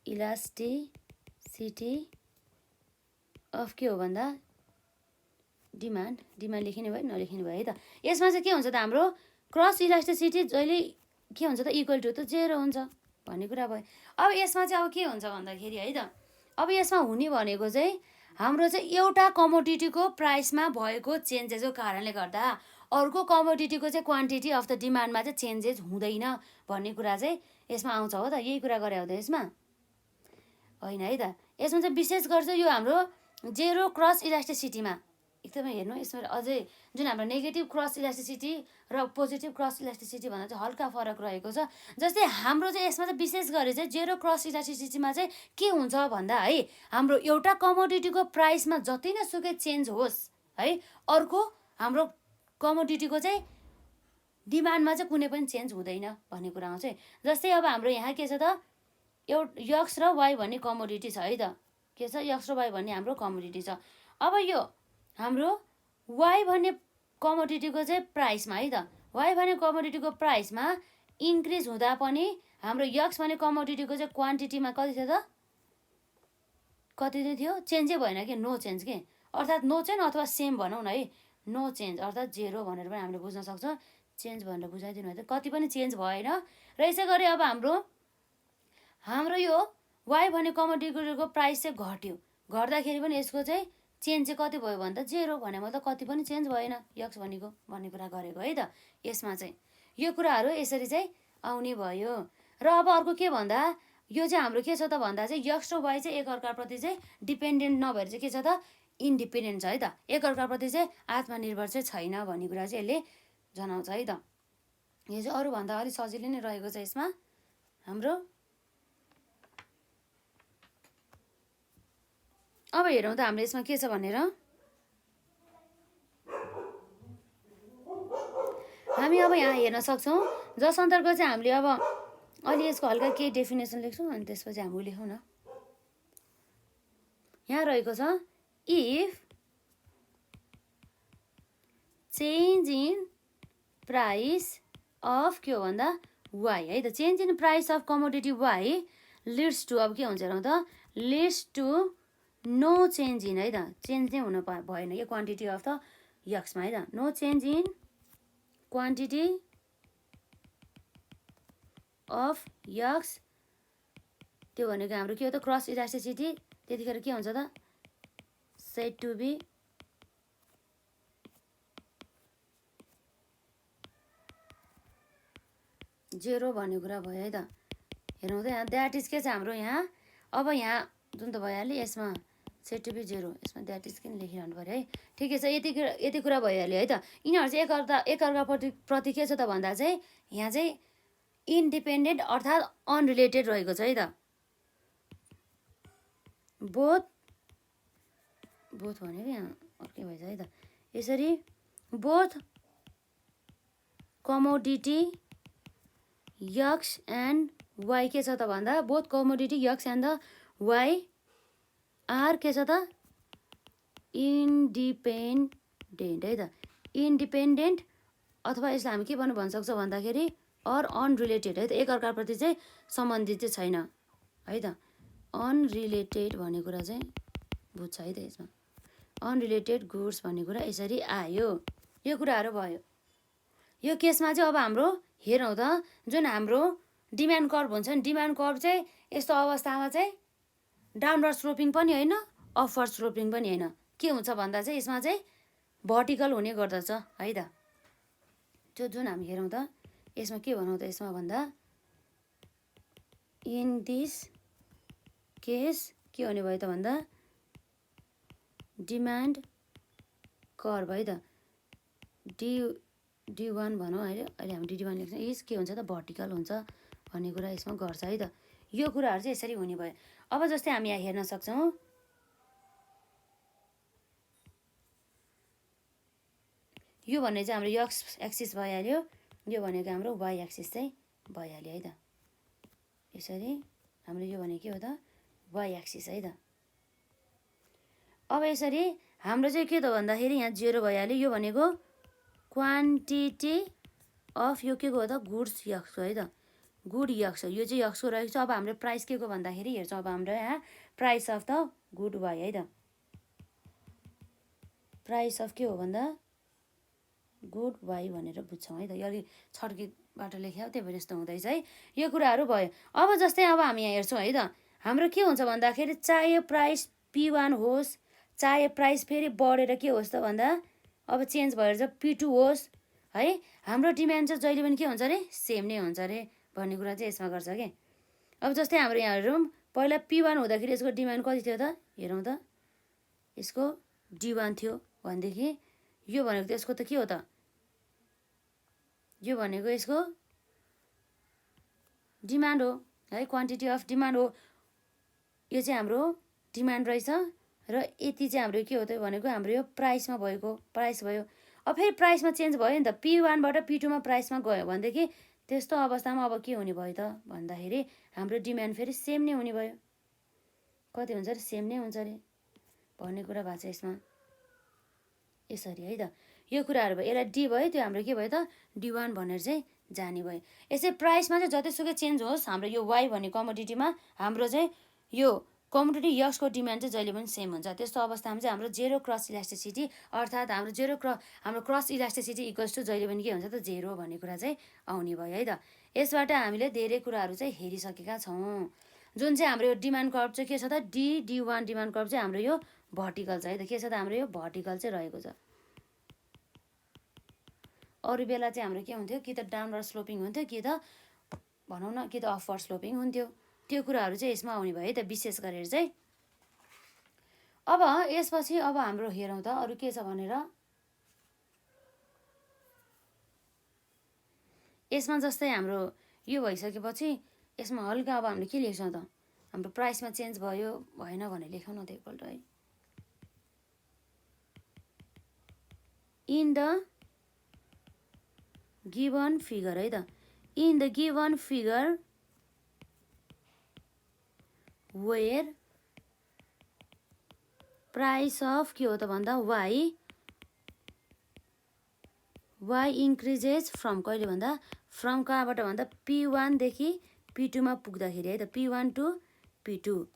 इलास्टिसिटी अफ के हो भन्दा डिमान्ड लेखिने भयो नलेखिने भयो है त। यसमा चाहिँ के हुन्छ त हाम्रो क्रस इलास्टिसिटी जहिले के हुन्छ त इक्वल टु त 0 हुन्छ भन्ने कुरा भयो। अब यसमा चाहिँ अब के हुन्छ भन्दाखेरि है त अब यसमा हुने भनेको चाहिँ हाम्रो चाहिँ एउटा कमोडिटीको प्राइसमा भएको चेन्जेसको कारणले गर्दा अर्को कमोडिटीको चाहिँ क्वान्टिटी अफ द डिमान्डमा चाहिँ चेन्जेस हुँदैन भन्ने कुरा चाहिँ यसमा आउँछ हो त। यही कुरा गरे हो त यसमा होइन है त। यसमा चाहिँ विशेष गरी चाहिँ यो हाम्रो जेरो क्रस इलास्टिसिटीमा एकदमै हेर्नु यसमा अझै जुन हाम्रो नेगेटिभ क्रस इलास्टिसिटी र पोजिटिभ क्रस इलास्टिसिटी भन्दा चाहिँ हल्का फरक रहेको छ। जस्तै हाम्रो चाहिँ यसमा चाहिँ विशेष गरी चाहिँ जेरो क्रस इलास्टिसिटीमा चाहिँ के हुन्छ भन्दा है हाम्रो एउटा कमोडिटीको प्राइसमा जति नै सुकै चेन्ज होस् है अर्को हाम्रो कमोडिटीको चाहिँ डिमान्डमा चाहिँ कुनै पनि चेन्ज हुँदैन भन्ने कुरा आउँछ है। जस्तै अब हाम्रो यहाँ के छ त, यक्स र वाई भन्ने कमोडिटी छ है त, के छ, यक्स र वाई भन्ने हाम्रो कमोडिटी छ। अब यो हाम्रो वाई भन्ने कमोडिटीको चाहिँ प्राइसमा है त, वाई भन्ने कमोडिटीको प्राइसमा इन्क्रिज हुँदा पनि हाम्रो यक्स भन्ने कमोडिटीको चाहिँ क्वान्टिटीमा कति थियो त, कति नै थियो, चेन्जै भएन कि, नो चेन्ज के, अर्थात् नो चेन्ज अथवा सेम भनौँ न है, नो चेन्ज अर्थात् 0 भनेर पनि हामीले बुझ्न सक्छौँ। चेन्ज भनेर बुझाइदिनु भयो त, कति पनि चेन्ज भएन। र यसै गरी अब हाम्रो यो वाई भन्ने कमोडिटीको प्राइस चाहिँ घट्यो, घट्दाखेरि पनि यसको चाहिँ चेन्ज चाहिँ कति भयो भने त 0 भने मतलब कति पनि चेन्ज भएन यक्स भनेको भन्ने कुरा गरेको है त। यसमा चाहिँ यो कुराहरू यसरी चाहिँ आउने भयो। र अब अर्को के भन्दा, यो चाहिँ हाम्रो के छ त भन्दा चाहिँ यक्स र वाई चाहिँ एकअर्काप्रति चाहिँ डिपेन्डेन्ट नभएर चाहिँ के छ त, इन्डिपेन्डेन्ट छ है त, एकअर्काप्रति चाहिँ आत्मनिर्भर चाहिँ छैन भन्ने कुरा चाहिँ यसले जनाउँछ है त। यो चाहिँ अरूभन्दा अलिक सजिलो नै रहेको छ यसमा हाम्रो। अब हेरौँ त हाम्रो यसमा के छ भनेर, हामी अब यहाँ हेर्न सक्छौँ जस अन्तर्गत चाहिँ हामीले अब अलि यसको हल्का केही डेफिनेसन लेख्छौँ अनि त्यसपछि हामी लेखौँ न। यहाँ रहेको छ, if change in price of के हो भन्दा वाई है त, change in price of commodity y leads to, अब के हुन्छ हेरौँ त, leads to no change in है त, चेन्ज नै हुन भएन यो क्वान्टिटी अफ द यक्समा है त, no change in quantity of x, त्यो भनेको हाम्रो के हो त, क्रस इलास्टिसिटी, त्यतिखेर के हुन्छ त, सेड टु बी जेरो भन्ने कुरा भयो है त। हेरौँ त यहाँ द्याट इज के छ हाम्रो यहाँ, अब यहाँ जुन त भइहाल्यो यसमा सेड टु बी 0, यसमा द्याट इज किन लेखिरहनु पऱ्यो है, ठिकै छ, यति कुरा भइहाल्यो है त। यिनीहरू चाहिँ एकअर्काप्रति के छ त भन्दा चाहिँ यहाँ चाहिँ इन्डिपेन्डेन्ट अर्थात् अनरिलेटेड रहेको छ है त। बोथ भनेको यहाँ अर्कै भएछ है त, यसरी both commodity x and y के छ त भन्दा, both commodity x and the y are के छ त, इन्डिपेन्डेन्ट है त, इन्डिपेन्डेन्ट अथवा यसलाई हामी के भन्न सक्छौँ भन्दाखेरि अर अनरिलेटेड है त, एकअर्काप्रति चाहिँ सम्बन्धित चाहिँ छैन है त। अनरिलेटेड भन्ने कुरा चाहिँ बुझ्छ है त यसमा, अनरिलेटेड गुड्स भन्ने कुरा यसरी आयो, यो कुराहरू भयो। यो केसमा चाहिँ अब हाम्रो हेरौँ त, जुन हाम्रो डिमान्ड कर्भ हुन्छ नि, डिमान्ड कर्भ चाहिँ यस्तो अवस्थामा चाहिँ डाउनवर्ड स्लोपिङ पनि होइन, अपवर्ड स्लोपिङ पनि होइन, के हुन्छ भन्दा चाहिँ यसमा चाहिँ भर्टिकल हुने गर्दछ है त। त्यो जुन हामी हेरौँ त यसमा के भनौँ त, यसमा भन्दा इन दिस केस के हुने भयो त भन्दा डिमान्ड कर्भ है त, D1 भनौँ अहिले हामी D1 लेख्छौँ, इज के हुन्छ त, भर्टिकल हुन्छ भन्ने कुरा यसमा गर्छ है त। यो कुराहरू चाहिँ यसरी हुने भयो। अब जस्तै हामी यहाँ हेर्न सक्छौँ, यो भन्ने चाहिँ हाम्रो यक्स एक्सिस भइहाल्यो, यो भनेको हाम्रो वाई एक्सिस चाहिँ भइहाल्यो है त। यसरी हाम्रो यो भनेको के हो त, वाई एक्सिस है त। अब यसरी हाम्रो चाहिँ के त भन्दाखेरि यहाँ 0 भइहाल्यो, यो भनेको क्वान्टिटी अफ यो के को हो त, गुड्स यक्सको है त, गुड यक्स, यो चाहिँ यक्सको रहेको छ। अब हाम्रो प्राइस के को भन्दाखेरि हेर्छौँ, अब हाम्रो यहाँ price of the good y है त, प्राइस अफ के हो भन्दा गुड वाई भनेर बुझ्छौँ है त। यो अलिक छड्कीबाट लेख्यो त्यही भएर यस्तो हुँदैछ है, यो कुराहरू भयो। अब जस्तै अब हामी यहाँ हेर्छौँ है त, हाम्रो के हुन्छ भन्दाखेरि चाहे प्राइस P1 होस्, चाहे प्राइस फेरि बढेर के होस् त भन्दा अब चेन्ज भएर चाहिँ P2 होस् है, हाम्रो डिमान्ड चाहिँ जहिले पनि के हुन्छ अरे, सेम नै हुन्छ अरे भन्ने कुरा चाहिँ यसमा गर्छ कि। अब जस्तै हाम्रो यहाँ हेरौँ, पहिला P1 हुँदाखेरि यसको डिमान्ड कति थियो त, हेरौँ त, यसको D1 थियो भनेदेखि यो भनेको त यसको त के हो त, यो भनेको यसको डिमान्ड हो है, क्वान्टिटी अफ डिमान्ड हो, यो चाहिँ हाम्रो डिमान्ड रहेछ र यति चाहिँ हाम्रो के हो त भनेको हाम्रो यो प्राइसमा भएको प्राइस भयो। अब फेरि प्राइसमा चेन्ज भयो नि त, P1बाट P2मा प्राइसमा गयो भनेदेखि त्यस्तो अवस्थामा अब के हुने भयो त भन्दाखेरि हाम्रो डिमान्ड फेरि सेम नै हुने भयो। कति हुन्छ अरे, सेम नै हुन्छ अरे भन्ने कुरा भएको छ यसमा। यसरी है त, यो कुराहरू भयो। यसलाई डी भयो, त्यो हाम्रो के भयो त D1 भनेर चाहिँ जाने भयो। यसै प्राइसमा चाहिँ जतिसुकै चेन्ज होस्, हाम्रो यो वाइ भन्ने कमोडिटीमा हाम्रो चाहिँ यो कमोडिटी यक्सको डिमान्ड चाहिँ जहिले पनि सेम हुन्छ। त्यस्तो अवस्थामा चाहिँ हाम्रो जेरो क्रस इलास्टिसिटी, अर्थात् हाम्रो क्रस इलास्टिसिटी इक्वल्स टु जहिले पनि के हुन्छ त जेरो भन्ने कुरा चाहिँ आउने भयो है त। यसबाट हामीले धेरै कुराहरू चाहिँ हेरिसकेका छौँ। जुन चाहिँ हाम्रो यो डिमान्ड कर्भ चाहिँ के छ त, D1 डिमान्ड कर्भ चाहिँ हाम्रो यो भर्टिकल छ है त। के छ त हाम्रो यो भर्टिकल चाहिँ रहेको छ। अरू बेला चाहिँ हाम्रो के हुन्थ्यो, कि त डाउनवर्ड स्लोपिङ हुन्थ्यो, कि त भनौँ न कि त अपवर्ड स्लोपिङ हुन्थ्यो। त्यो कुराहरू चाहिँ यसमा आउने भयो है त विशेष गरेर चाहिँ। अब यसपछि अब हाम्रो हेरौँ त अरू के छ भनेर। यसमा जस्तै हाम्रो यो भइसकेपछि यसमा हल्का अब हामीले के लेख्छौँ त, हाम्रो प्राइसमा चेन्ज भयो भएन भने लेखौँ न त एकपल्ट है। इन द गिभन फिगर है त, in the given figure where price of के हो त भन्दा वाइ इन्क्रिजेस फ्रम, कहिले भन्दा फ्रम कहाँबाट भन्दा P1 देखि P2मा पुग्दाखेरि है त, P1 to P2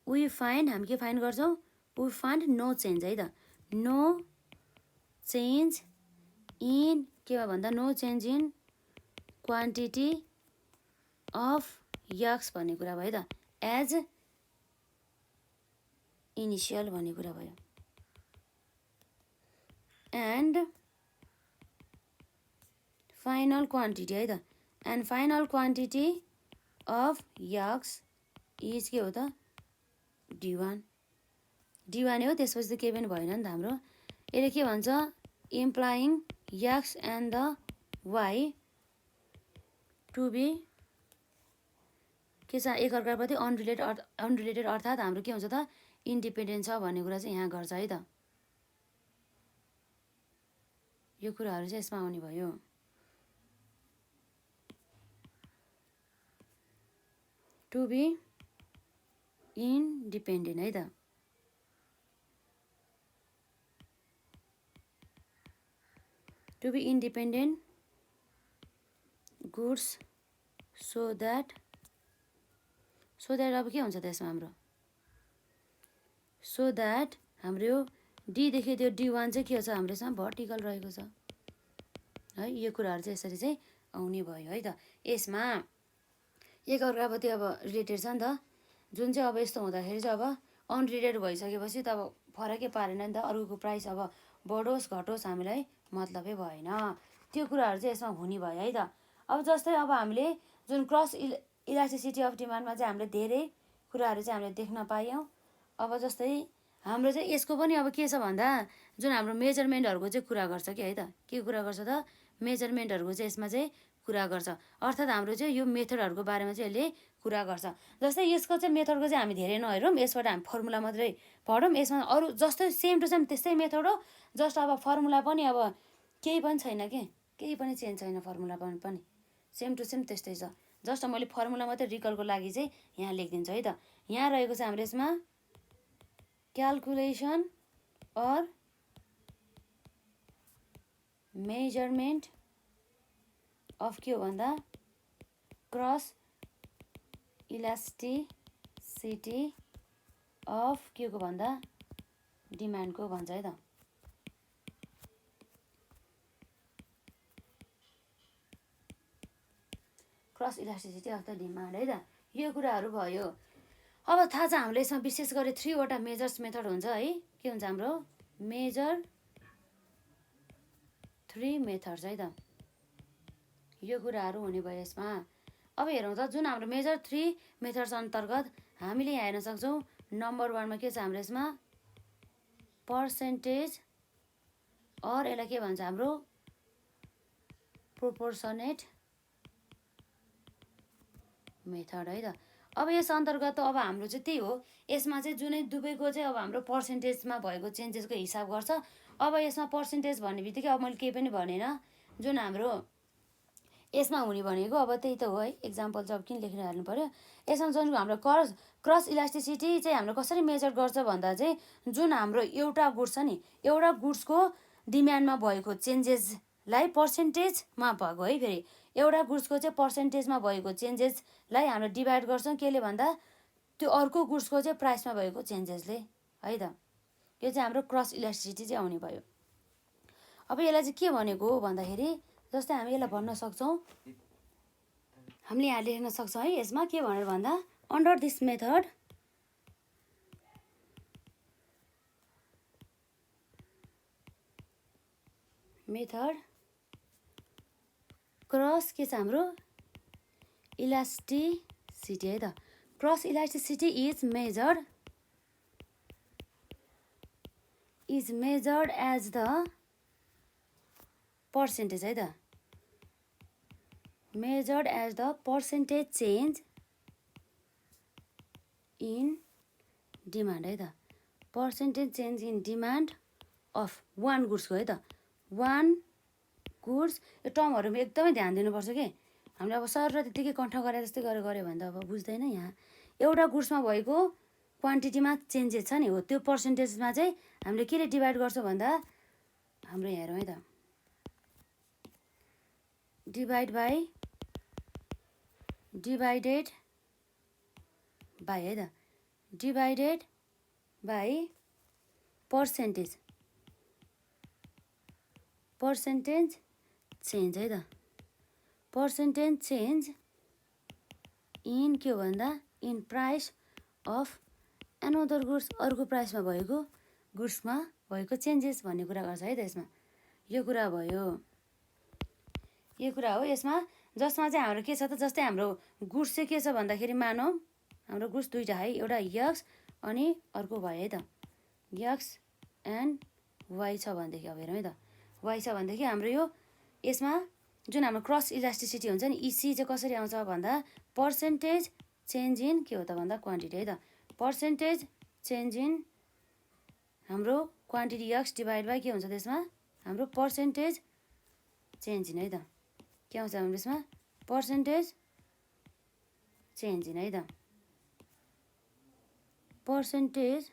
we find, हामी के फाइन्ड गर्छौँ, वी फाइन्ड नो चेन्ज है त, नो चेन्ज इन केमा भन्दा no change in quantity of x भन्ने कुरा भयो त, एज इनिसियल भन्ने कुरा भयो। एन्ड फाइनल क्वान्टिटी है त, and final quantity of x is के हो त D1 हो। त्यसपछि त केही पनि भएन नि त हाम्रो। यसले के भन्छ, implying X and the Y to be के छ एकअर्काप्रति अनरिलेटेड अर्थात् हाम्रो के हुन्छ त इन्डिपेन्डेन्ट छ भन्ने कुरा चाहिँ यहाँ गर्छ है त। यो कुराहरू चाहिँ यसमा आउने भयो। टु बी इन्डिपेन्डेन्ट है त, to be independent goods so that अब के हुन्छ त यसमा हाम्रो, सो द्याट हाम्रो यो डीदेखि त्यो D1 चाहिँ के छ हाम्रो यसमा भर्टिकल रहेको छ है। यो कुराहरू चाहिँ यसरी चाहिँ आउने भयो है त। यसमा एकअर्काप्रति अब रिलेटेड छ नि त, जुन चाहिँ अब यस्तो हुँदाखेरि चाहिँ अब अनरिलेटेड भइसकेपछि त अब फरकै पारेन नि त, अरूको प्राइस अब बढोस् घटोस् हामीलाई मतलबै भएन। त्यो कुराहरू चाहिँ यसमा हुने भयो है त। अब जस्तै अब हामीले जुन क्रस इलास्टिसिटी अफ डिमान्डमा चाहिँ हामीले धेरै कुराहरू चाहिँ हामीले देख्न पायौँ। अब जस्तै हाम्रो चाहिँ यसको पनि अब के छ भन्दा जुन हाम्रो मेजरमेन्टहरूको चाहिँ कुरा गर्छ कि है त, के कुरा गर्छ त मेजरमेन्टहरूको चाहिँ यसमा चाहिँ कुरा गर्छ, अर्थात् हाम्रो चाहिँ यो मेथडहरूको बारेमा चाहिँ यसले कुरा गर्छ। जस्तै यसको चाहिँ मेथडको चाहिँ हामी धेरै नहेरौँ, यसबाट हामी फर्मुला मात्रै पढौँ। यसमा अरू जस्तै सेम टु सेम त्यस्तै मेथड हो, जस्ट अब फर्मुला पनि अब केही पनि छैन के, केही पनि चेन्ज छैन, फर्मुला पनि सेम टु सेम त्यस्तै छ। जस्ट मैले फर्मुला मात्रै रिकलको लागि चाहिँ यहाँ लेखिदिन्छु है त। यहाँ रहेको छ हाम्रो यसमा क्यालकुलेसन अर मेजरमेन्ट अफ के हो भन्दा क्रस इलास्टिसिटी अफ के को भन्दा डिमान्डको भन्छ है त। Cross elasticity of the demand है त। यो कुराहरू भयो। अब थाहा छ हामीले यसमा विशेष गरी 3 वटा मेजर्स मेथड हुन्छ है। के हुन्छ हाम्रो मेजर 3 मेथड्स है त। यो कुराहरू हुने भयो यसमा। अब हेरौँ त जुन हाम्रो मेजर 3 मेथड्स अन्तर्गत हामीले यहाँ हेर्न सक्छौँ नम्बर 1मा के छ हाम्रो यसमा पर्सेन्टेज और यसलाई के भन्छ हाम्रो प्रोपोर्सनेट मेथड है त। अब यस अन्तर्गत अब हाम्रो चाहिँ त्यही हो, यसमा चाहिँ जुनै दुवैको चाहिँ अब हाम्रो पर्सेन्टेजमा भएको चेन्जेसको हिसाब गर्छ। अब यसमा पर्सेन्टेज भन्ने बित्तिकै अब मैले केही पनि भनेन, जुन हाम्रो यसमा हुने भनेको अब त्यही त हो है, इक्जाम्पल चाहिँ अब किन लेखेर हाल्नु पऱ्यो। यसमा जुन हाम्रो क्रस इलास्टिसिटी चाहिँ हाम्रो कसरी मेजर गर्छ भन्दा चाहिँ जुन हाम्रो एउटा गुड्स छ नि, एउटा गुड्सको डिमान्डमा भएको चेन्जेसलाई पर्सेन्टेजमा भएको है, फेरि एउटा गुड्सको चाहिँ पर्सेन्टेजमा भएको चेन्जेसलाई हाम्रो डिभाइड गर्छौँ केले भन्दा त्यो अर्को गुड्सको चाहिँ प्राइसमा भएको चेन्जेसले है त। यो चाहिँ हाम्रो क्रस इलास्टिसिटी चाहिँ आउने भयो। अब यसलाई चाहिँ के भनेको हो भन्दाखेरि जस्तै हामी यसलाई भन्न सक्छौँ, हामीले यहाँ लेख्न सक्छौँ है, यसमा के भनेर भन्दा under this method cross K छ हाम्रो इलास्टिसिटी है त। Cross elasticity is measured as the percentage है त, measured as the percentage change in demand है त, percentage change in demand of one goods को है त। one goods यो टर्महरूमा एकदमै ध्यान दिनुपर्छ कि हामीले अब सर र त्यतिकै कन्ठ गरे जस्तै गरेर गऱ्यो भने त अब बुझ्दैन। यहाँ एउटा गुड्समा भएको क्वान्टिटीमा चेन्जेस छ नि हो, त्यो पर्सेन्टेजमा चाहिँ हामीले केले डिभाइड गर्छौँ भन्दा हाम्रो यहाँ हेरौँ है त, डिभाइडेड बाई है त, डिभाइडेड बाई पर्सेन्टेज चेन्ज है त। पर्सेन्टेज चेन्ज इन के हो भन्दा इन प्राइस अफ एनअदर गुड्स, अर्को प्राइसमा भएको गुड्समा भएको चेन्जेस भन्ने कुरा गर्छ है त यसमा। यो कुरा भयो, यो कुरा हो यसमा, जसमा चाहिँ हाम्रो के छ त, जस्तै हाम्रो गुड्स चाहिँ के छ भन्दाखेरि मानौँ हाम्रो गुड्स दुईवटा है, एउटा यक्स अनि अर्को वाइ है त, यक्स एन्ड वाइ छ भनेदेखि अब हेरौँ है त, वाइ छ भनेदेखि हाम्रो यो यसमा जुन हाम्रो क्रस इलास्टिसिटी हुन्छ नि, इसी चाहिँ कसरी आउँछ भन्दा पर्सेन्टेज चेन्ज इन के हो त भन्दा क्वान्टिटी है त, पर्सेन्टेज चेन्ज इन हाम्रो क्वान्टिटी यक्स डिभाइड बाई के हुन्छ त्यसमा हाम्रो पर्सेन्टेज चेन्ज इन है त, के आउँछ हाम्रो यसमा पर्सेन्टेज चेन्ज इन है त, पर्सेन्टेज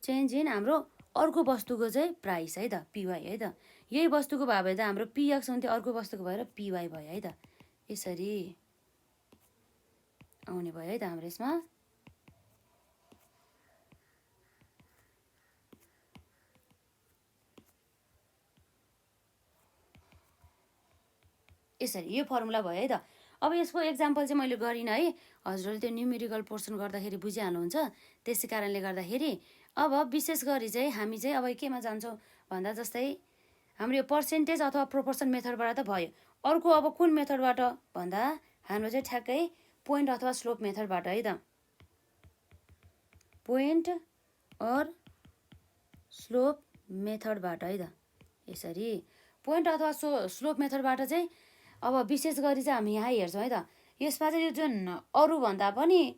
चेन्ज इन हाम्रो अर्को वस्तुको चाहिँ प्राइस है त, पिवाई है त। यही वस्तुको भयो भने त हाम्रो पिएक्स हुन्थ्यो, अर्को वस्तुको भएर पिवाई भयो है त, यसरी आउने भयो है त हाम्रो यसमा। यसरी यो फर्मुला भयो है त। अब यसको एक्जाम्पल चाहिँ मैले गरिनँ है, हजुरहरूले त्यो न्युमेरिकल पोर्सन गर्दाखेरि बुझिहाल्नुहुन्छ। त्यसै कारणले गर्दाखेरि अब विशेष गरी चाहिँ हामी चाहिँ अब केमा जान्छौँ भन्दा जस्तै हाम्रो यो पर्सेन्टेज अथवा प्रोपोर्सन मेथडबाट त भयो, अर्को अब कुन मेथडबाट भन्दा हाम्रो चाहिँ ठ्याक्कै पोइन्ट अथवा स्लोप मेथडबाट है त, पोइन्ट अर स्लोप मेथडबाट है त। यसरी पोइन्ट अथवा स्लोप मेथडबाट चाहिँ अब विशेष गरी चाहिँ हामी यहाँ हेर्छौँ है त, यसमा चाहिँ यो जुन अरूभन्दा पनि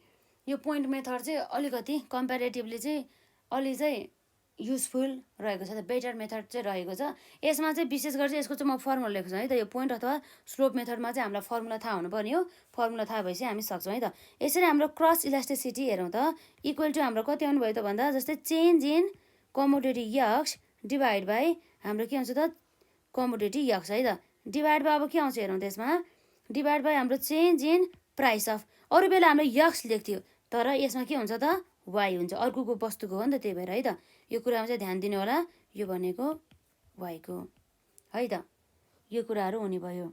यो पोइन्ट मेथड चाहिँ अलिकति कम्पेरिटिभली चाहिँ अलि चाहिँ युजफुल रहेको छ त, बेटर मेथड चाहिँ रहेको छ। यसमा चाहिँ विशेष गरी चाहिँ यसको चाहिँ म फर्मुला लेख्छु है त, यो पोइन्ट अथवा स्लोप मेथडमा चाहिँ हामीलाई फर्मुला थाहा हुनुपर्ने हो, फर्मुला थाहा भएपछि हामी सक्छौँ है त। यसरी हाम्रो क्रस इलास्टिसिटी हेरौँ त, इक्वल टु हाम्रो कति आउनु भयो त भन्दा जस्तै change in commodity x divide by हाम्रो के हुन्छ त कमोडिटी यक्स है त, डिभाइड बाई अब के आउँछ हेरौँ त्यसमा, डिभाइड बाई हाम्रो चेन्ज इन प्राइस अफ, अरू बेला हामीले यक्स लेख्थ्यो तर यसमा के हुन्छ त वाइ हुन्छ, अर्कोको वस्तुको हो नि त, त्यही भएर है त यो कुरामा चाहिँ ध्यान दिनु होला, यो भनेको वाइको है त, यो कुराहरू हुने भयो।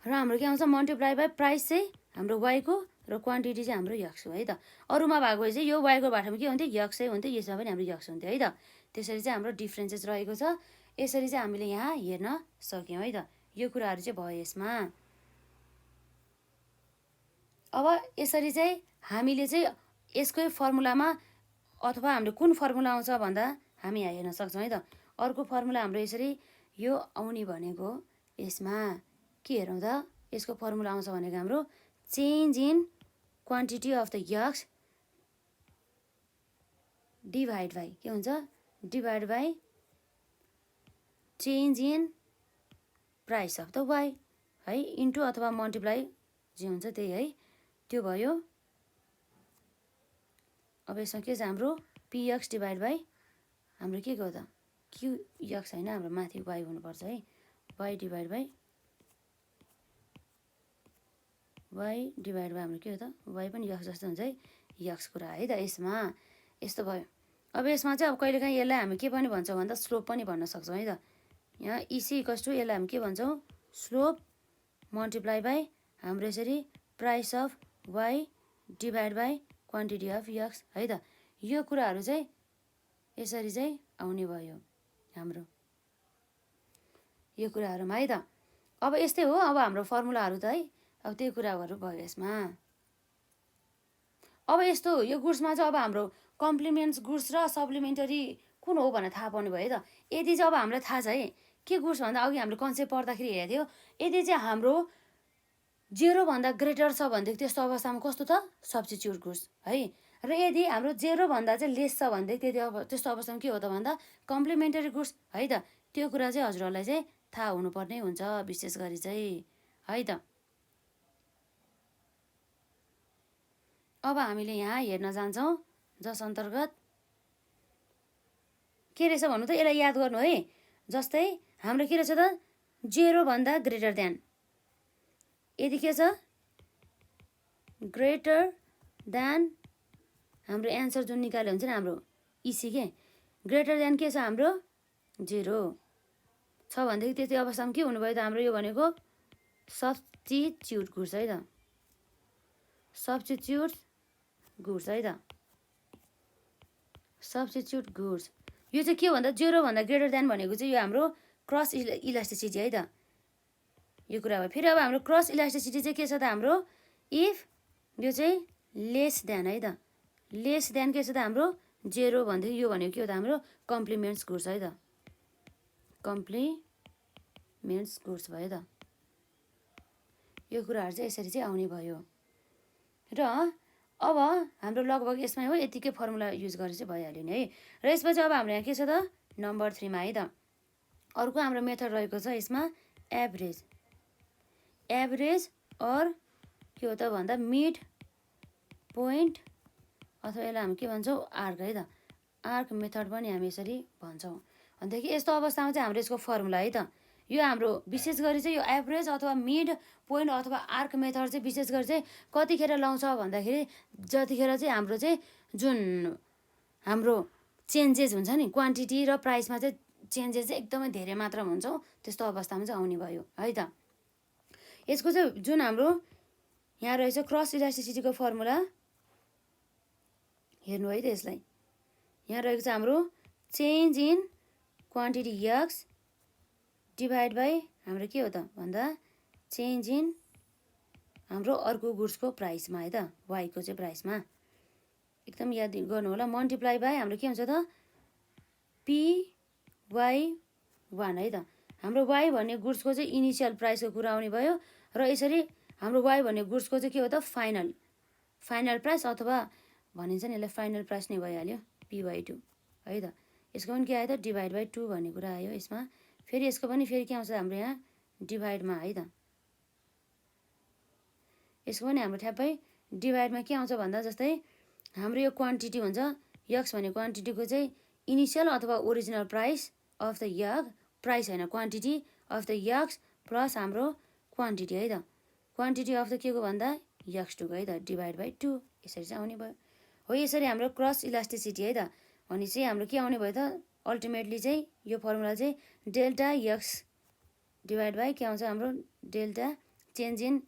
र हाम्रो के आउँछ मल्टिप्लाई बाई प्राइस चाहिँ हाम्रो वाइको र क्वान्टिटी चाहिँ हाम्रो यक्स हो है त। अरूमा भएको भए चाहिँ यो वाइको बाटोमा के हुन्थ्यो यक्सै हुन्थ्यो, यसमा पनि हाम्रो यक्स हुन्थ्यो है त। त्यसरी चाहिँ हाम्रो डिफ्रेन्सेस रहेको छ, यसरी चाहिँ हामीले यहाँ हेर्न सक्यौँ है त। यो कुराहरू चाहिँ भयो यसमा। अब यसरी चाहिँ हामीले चाहिँ यसकै फर्मुलामा अथवा हामीले कुन फर्मुला आउँछ भन्दा हामी यहाँ हेर्न सक्छौँ है त। अर्को फर्मुला हाम्रो यसरी यो आउने भनेको यसमा के हेरौँ त, यसको फर्मुला आउँछ भनेको हाम्रो change in quantity of the x divide by के हुन्छ divide by change in price of the y है इन्टु अथवा मल्टिप्लाई जे हुन्छ त्यही है त्यो भयो। अब यसमा के छ हाम्रो पिएक्स डिभाइड बाई हाम्रो के हो त क्युएक्स होइन हाम्रो माथि वाई हुनुपर्छ है वाई डिभाइड बाई हाम्रो के हो त वाई पनि यक्स जस्तो हुन्छ है यक्स कुरा है त यसमा यस्तो भयो। अब यसमा चाहिँ अब कहिलेकाहीँ यसलाई हामी के पनि भन्छौँ भन्दा स्लोप पनि भन्न सक्छौँ है त यहाँ इसी इक्वल्स टु यसलाई हामी के भन्छौँ स्लोप मल्टिप्लाई बाई हाम्रो यसरी price of y divide by quantity of x है त यो कुराहरू चाहिँ यसरी चाहिँ आउने भयो हाम्रो यो कुराहरूमा है त। अब यस्तै हो अब हाम्रो फर्मुलाहरू त है अब त्यही कुराहरू भयो यसमा। अब यस्तो यो गुड्समा चाहिँ अब हाम्रो कम्प्लिमेन्ट्स गुड्स र सप्लिमेन्टरी कुन हो भनेर थाहा पाउनु भयो है त। यदि चाहिँ अब हामीलाई थाहा छ है के गुड्स भन्दा अघि हामीले कन्सेप्ट पढ्दाखेरि हेरेको थियो यदि चाहिँ हाम्रो 0 भन्दा ग्रेटर छ भनेदेखि त्यस्तो अवस्थामा कस्तो त सब्स्टिट्युट गुड्स है र यदि हाम्रो 0 भन्दा चाहिँ लेस छ भनेदेखि त्यस्तो अवस्थामा के हो त भन्दा कम्प्लिमेन्टरी गुड्स है त। त्यो कुरा चाहिँ हजुरहरूलाई चाहिँ थाहा हुनुपर्ने हुन्छ विशेष गरी चाहिँ है त। अब हामीले यहाँ हेर्न जान्छौँ जस अन्तर्गत के रहेछ भन्नु त यसलाई याद गर्नु है। जस्तै हाम्रो के रहेछ त 0 भन्दा ग्रेटर देन यदि के छ ग्रेटर देन हाम्रो एन्सर जुन निकाल्यो हुन्छ नि हाम्रो इसी के ग्रेटर देन के छ हाम्रो 0 छ भनेदेखि त्यति अवस्थामा के हुनुभयो त हाम्रो यो भनेको सब्स्टिट्युट गुड्स है त सब्स्टिट्युट गुड्स है त सब्स्टिट्युट गुड्स यो चाहिँ के भन्दा 0 भन्दा ग्रेटर देन भनेको चाहिँ यो हाम्रो क्रस इलास्टिसिटी है त यो कुरा भयो। फेरि अब हाम्रो क्रस इलास्टिसिटी चाहिँ के छ त हाम्रो इफ यो चाहिँ लेस देन है त लेस देन के छ त हाम्रो 0 भनेदेखि यो भनेको के हो त हाम्रो कम्प्लिमेन्ट्स गुड्स है त कम्प्लिमेन्ट्स गुड्स भयो त यो कुराहरू चाहिँ यसरी चाहिँ आउने भयो। र अब हाम्रो लगभग यसमै हो यतिकै फर्मुला युज गरेर चाहिँ भइहाल्यो नि है। र यसपछि अब हाम्रो यहाँ के छ त नम्बर 3 मा है त अर्को हाम्रो मेथड रहेको छ यसमा एभरेज अर के हो त भन्दा मिड पोइन्ट अथवा यसलाई हामी के भन्छौँ आर्क है त आर्क मेथड पनि हामी यसरी भन्छौँ। भनेदेखि यस्तो अवस्थामा चाहिँ हाम्रो यसको फर्मुला है त यो हाम्रो विशेष गरी चाहिँ यो एभरेज अथवा मिड पोइन्ट अथवा आर्क मेथड चाहिँ विशेष गरी चाहिँ कतिखेर लाउँछ भन्दाखेरि जतिखेर चाहिँ हाम्रो चाहिँ जुन हाम्रो चेन्जेस हुन्छ नि क्वान्टिटी र प्राइसमा चाहिँ चेन्जेस चाहिँ एकदमै धेरै मात्रामा हुन्छ त्यस्तो अवस्थामा चाहिँ आउने भयो है त। यसको चाहिँ जुन हाम्रो यहाँ रहेछ क्रस इलास्टिसिटीको फर्मुला हेर्नु है त यसलाई यहाँ रहेको छ हाम्रो change in quantity x divide by हाम्रो के हो त भन्दा चेन्ज इन हाम्रो अर्को गुड्सको प्राइसमा है त वाईको चाहिँ प्राइसमा एकदम याद गर्नु होला मल्टिप्लाई बाई हाम्रो के हुन्छ त PY1 है त हाम्रो वाई भन्ने गुड्सको चाहिँ इनिसियल प्राइसको कुरा आउने भयो र यसरी हाम्रो वाई भन्ने गुड्सको चाहिँ के हो त फाइनल प्राइस अथवा भनिन्छ नि यसलाई फाइनल प्राइस नै भइहाल्यो PY2 है त। यसको पनि के आयो त डिभाइड बाई 2 भन्ने कुरा आयो यसमा। फेरि यसको पनि फेरि के आउँछ हाम्रो यहाँ डिभाइडमा है त यसको पनि हाम्रो ठ्याप्पै डिभाइडमा के आउँछ भन्दा जस्तै हाम्रो यो क्वान्टिटी हुन्छ यक्स भन्ने क्वान्टिटीको चाहिँ इनिसियल अथवा ओरिजिनल प्राइस अफ द यक प्राइस होइन quantity of the x plus हाम्रो क्वान्टिटी है त क्वान्टिटी अफ द के को भन्दा यक्स 2 है त डिभाइड बाई 2 यसरी चाहिँ आउने भयो हो। यसरी हाम्रो क्रस इलास्टिसिटी है त भनेपछि हाम्रो के आउने भयो त अल्टिमेटली चाहिँ यो फर्मुला चाहिँ डेल्टा यक्स डिभाइड बाई के आउँछ हाम्रो डेल्टा चेन्ज इन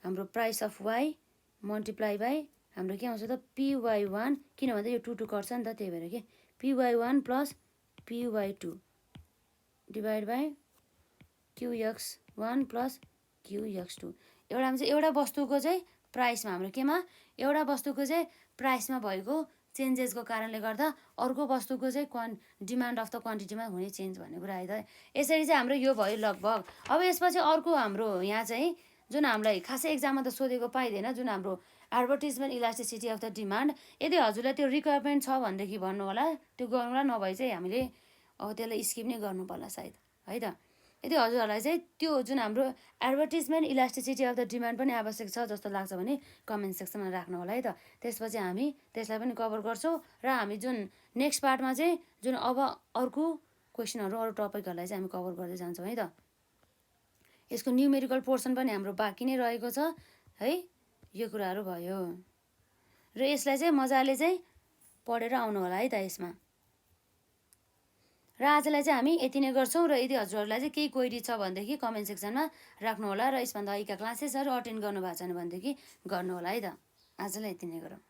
हाम्रो price of y multiply by हाम्रो के आउँछ त PY1 किन भन्दा यो 2 कट्छ नि त त्यही भएर के PY1 plus PY2 divide by QX1 plus QX2 एउटामा चाहिँ एउटा वस्तुको चाहिँ प्राइसमा हाम्रो केमा एउटा वस्तुको चाहिँ प्राइसमा भएको चेन्जेसको कारणले गर्दा अर्को वस्तुको चाहिँ डिमान्ड अफ द क्वान्टिटीमा हुने चेन्ज भन्ने कुरा आयो त। यसरी चाहिँ हाम्रो यो भयो लगभग। अब यसपछि अर्को हाम्रो यहाँ चाहिँ जुन हामीलाई खासै एक्जाममा त सोधेको पाइँदैन जुन हाम्रो advertisement elasticity of the demand. यदि हजुरलाई त्यो रिक्वायरमेन्ट छ भनेदेखि भन्नु होला, त्यो गर्नुलाई, नभए चाहिँ हामीले त्यसलाई स्किप नै गर्नु पर्ला सायद, है त। यदि हजुरहरूलाई चाहिँ त्यो जुन हाम्रो advertisement elasticity of the demand पनि आवश्यक छ जस्तो लाग्छ भने कमेन्ट सेक्सनमा राख्नु होला है त। त्यसपछि हामी त्यसलाई पनि कभर गर्छौँ र हामी जुन नेक्स्ट पार्टमा चाहिँ जुन अब अर्को क्वेसनहरू, अरू टपिकहरूलाई चाहिँ हामी कभर गर्दै जान्छौँ है त। यसको न्युमेरिकल पोर्सन पनि हाम्रो बाँकी नै रहेको छ है। यो कुराहरू भयो र यसलाई चाहिँ मजाले चाहिँ पढेर आउनु होला है त यसमा। र आजलाई चाहिँ हामी यति नै गर्छौँ र यदि हजुरहरूलाई चाहिँ केही क्वेरी छ भनेदेखि कमेन्ट सेक्सनमा राख्नु होला र यसभन्दा अगाडिका क्लासेसहरू अटेन्ड गर्नुभएको छ भनेदेखि गर्नु होला है त। आजलाई यति नै गरौँ।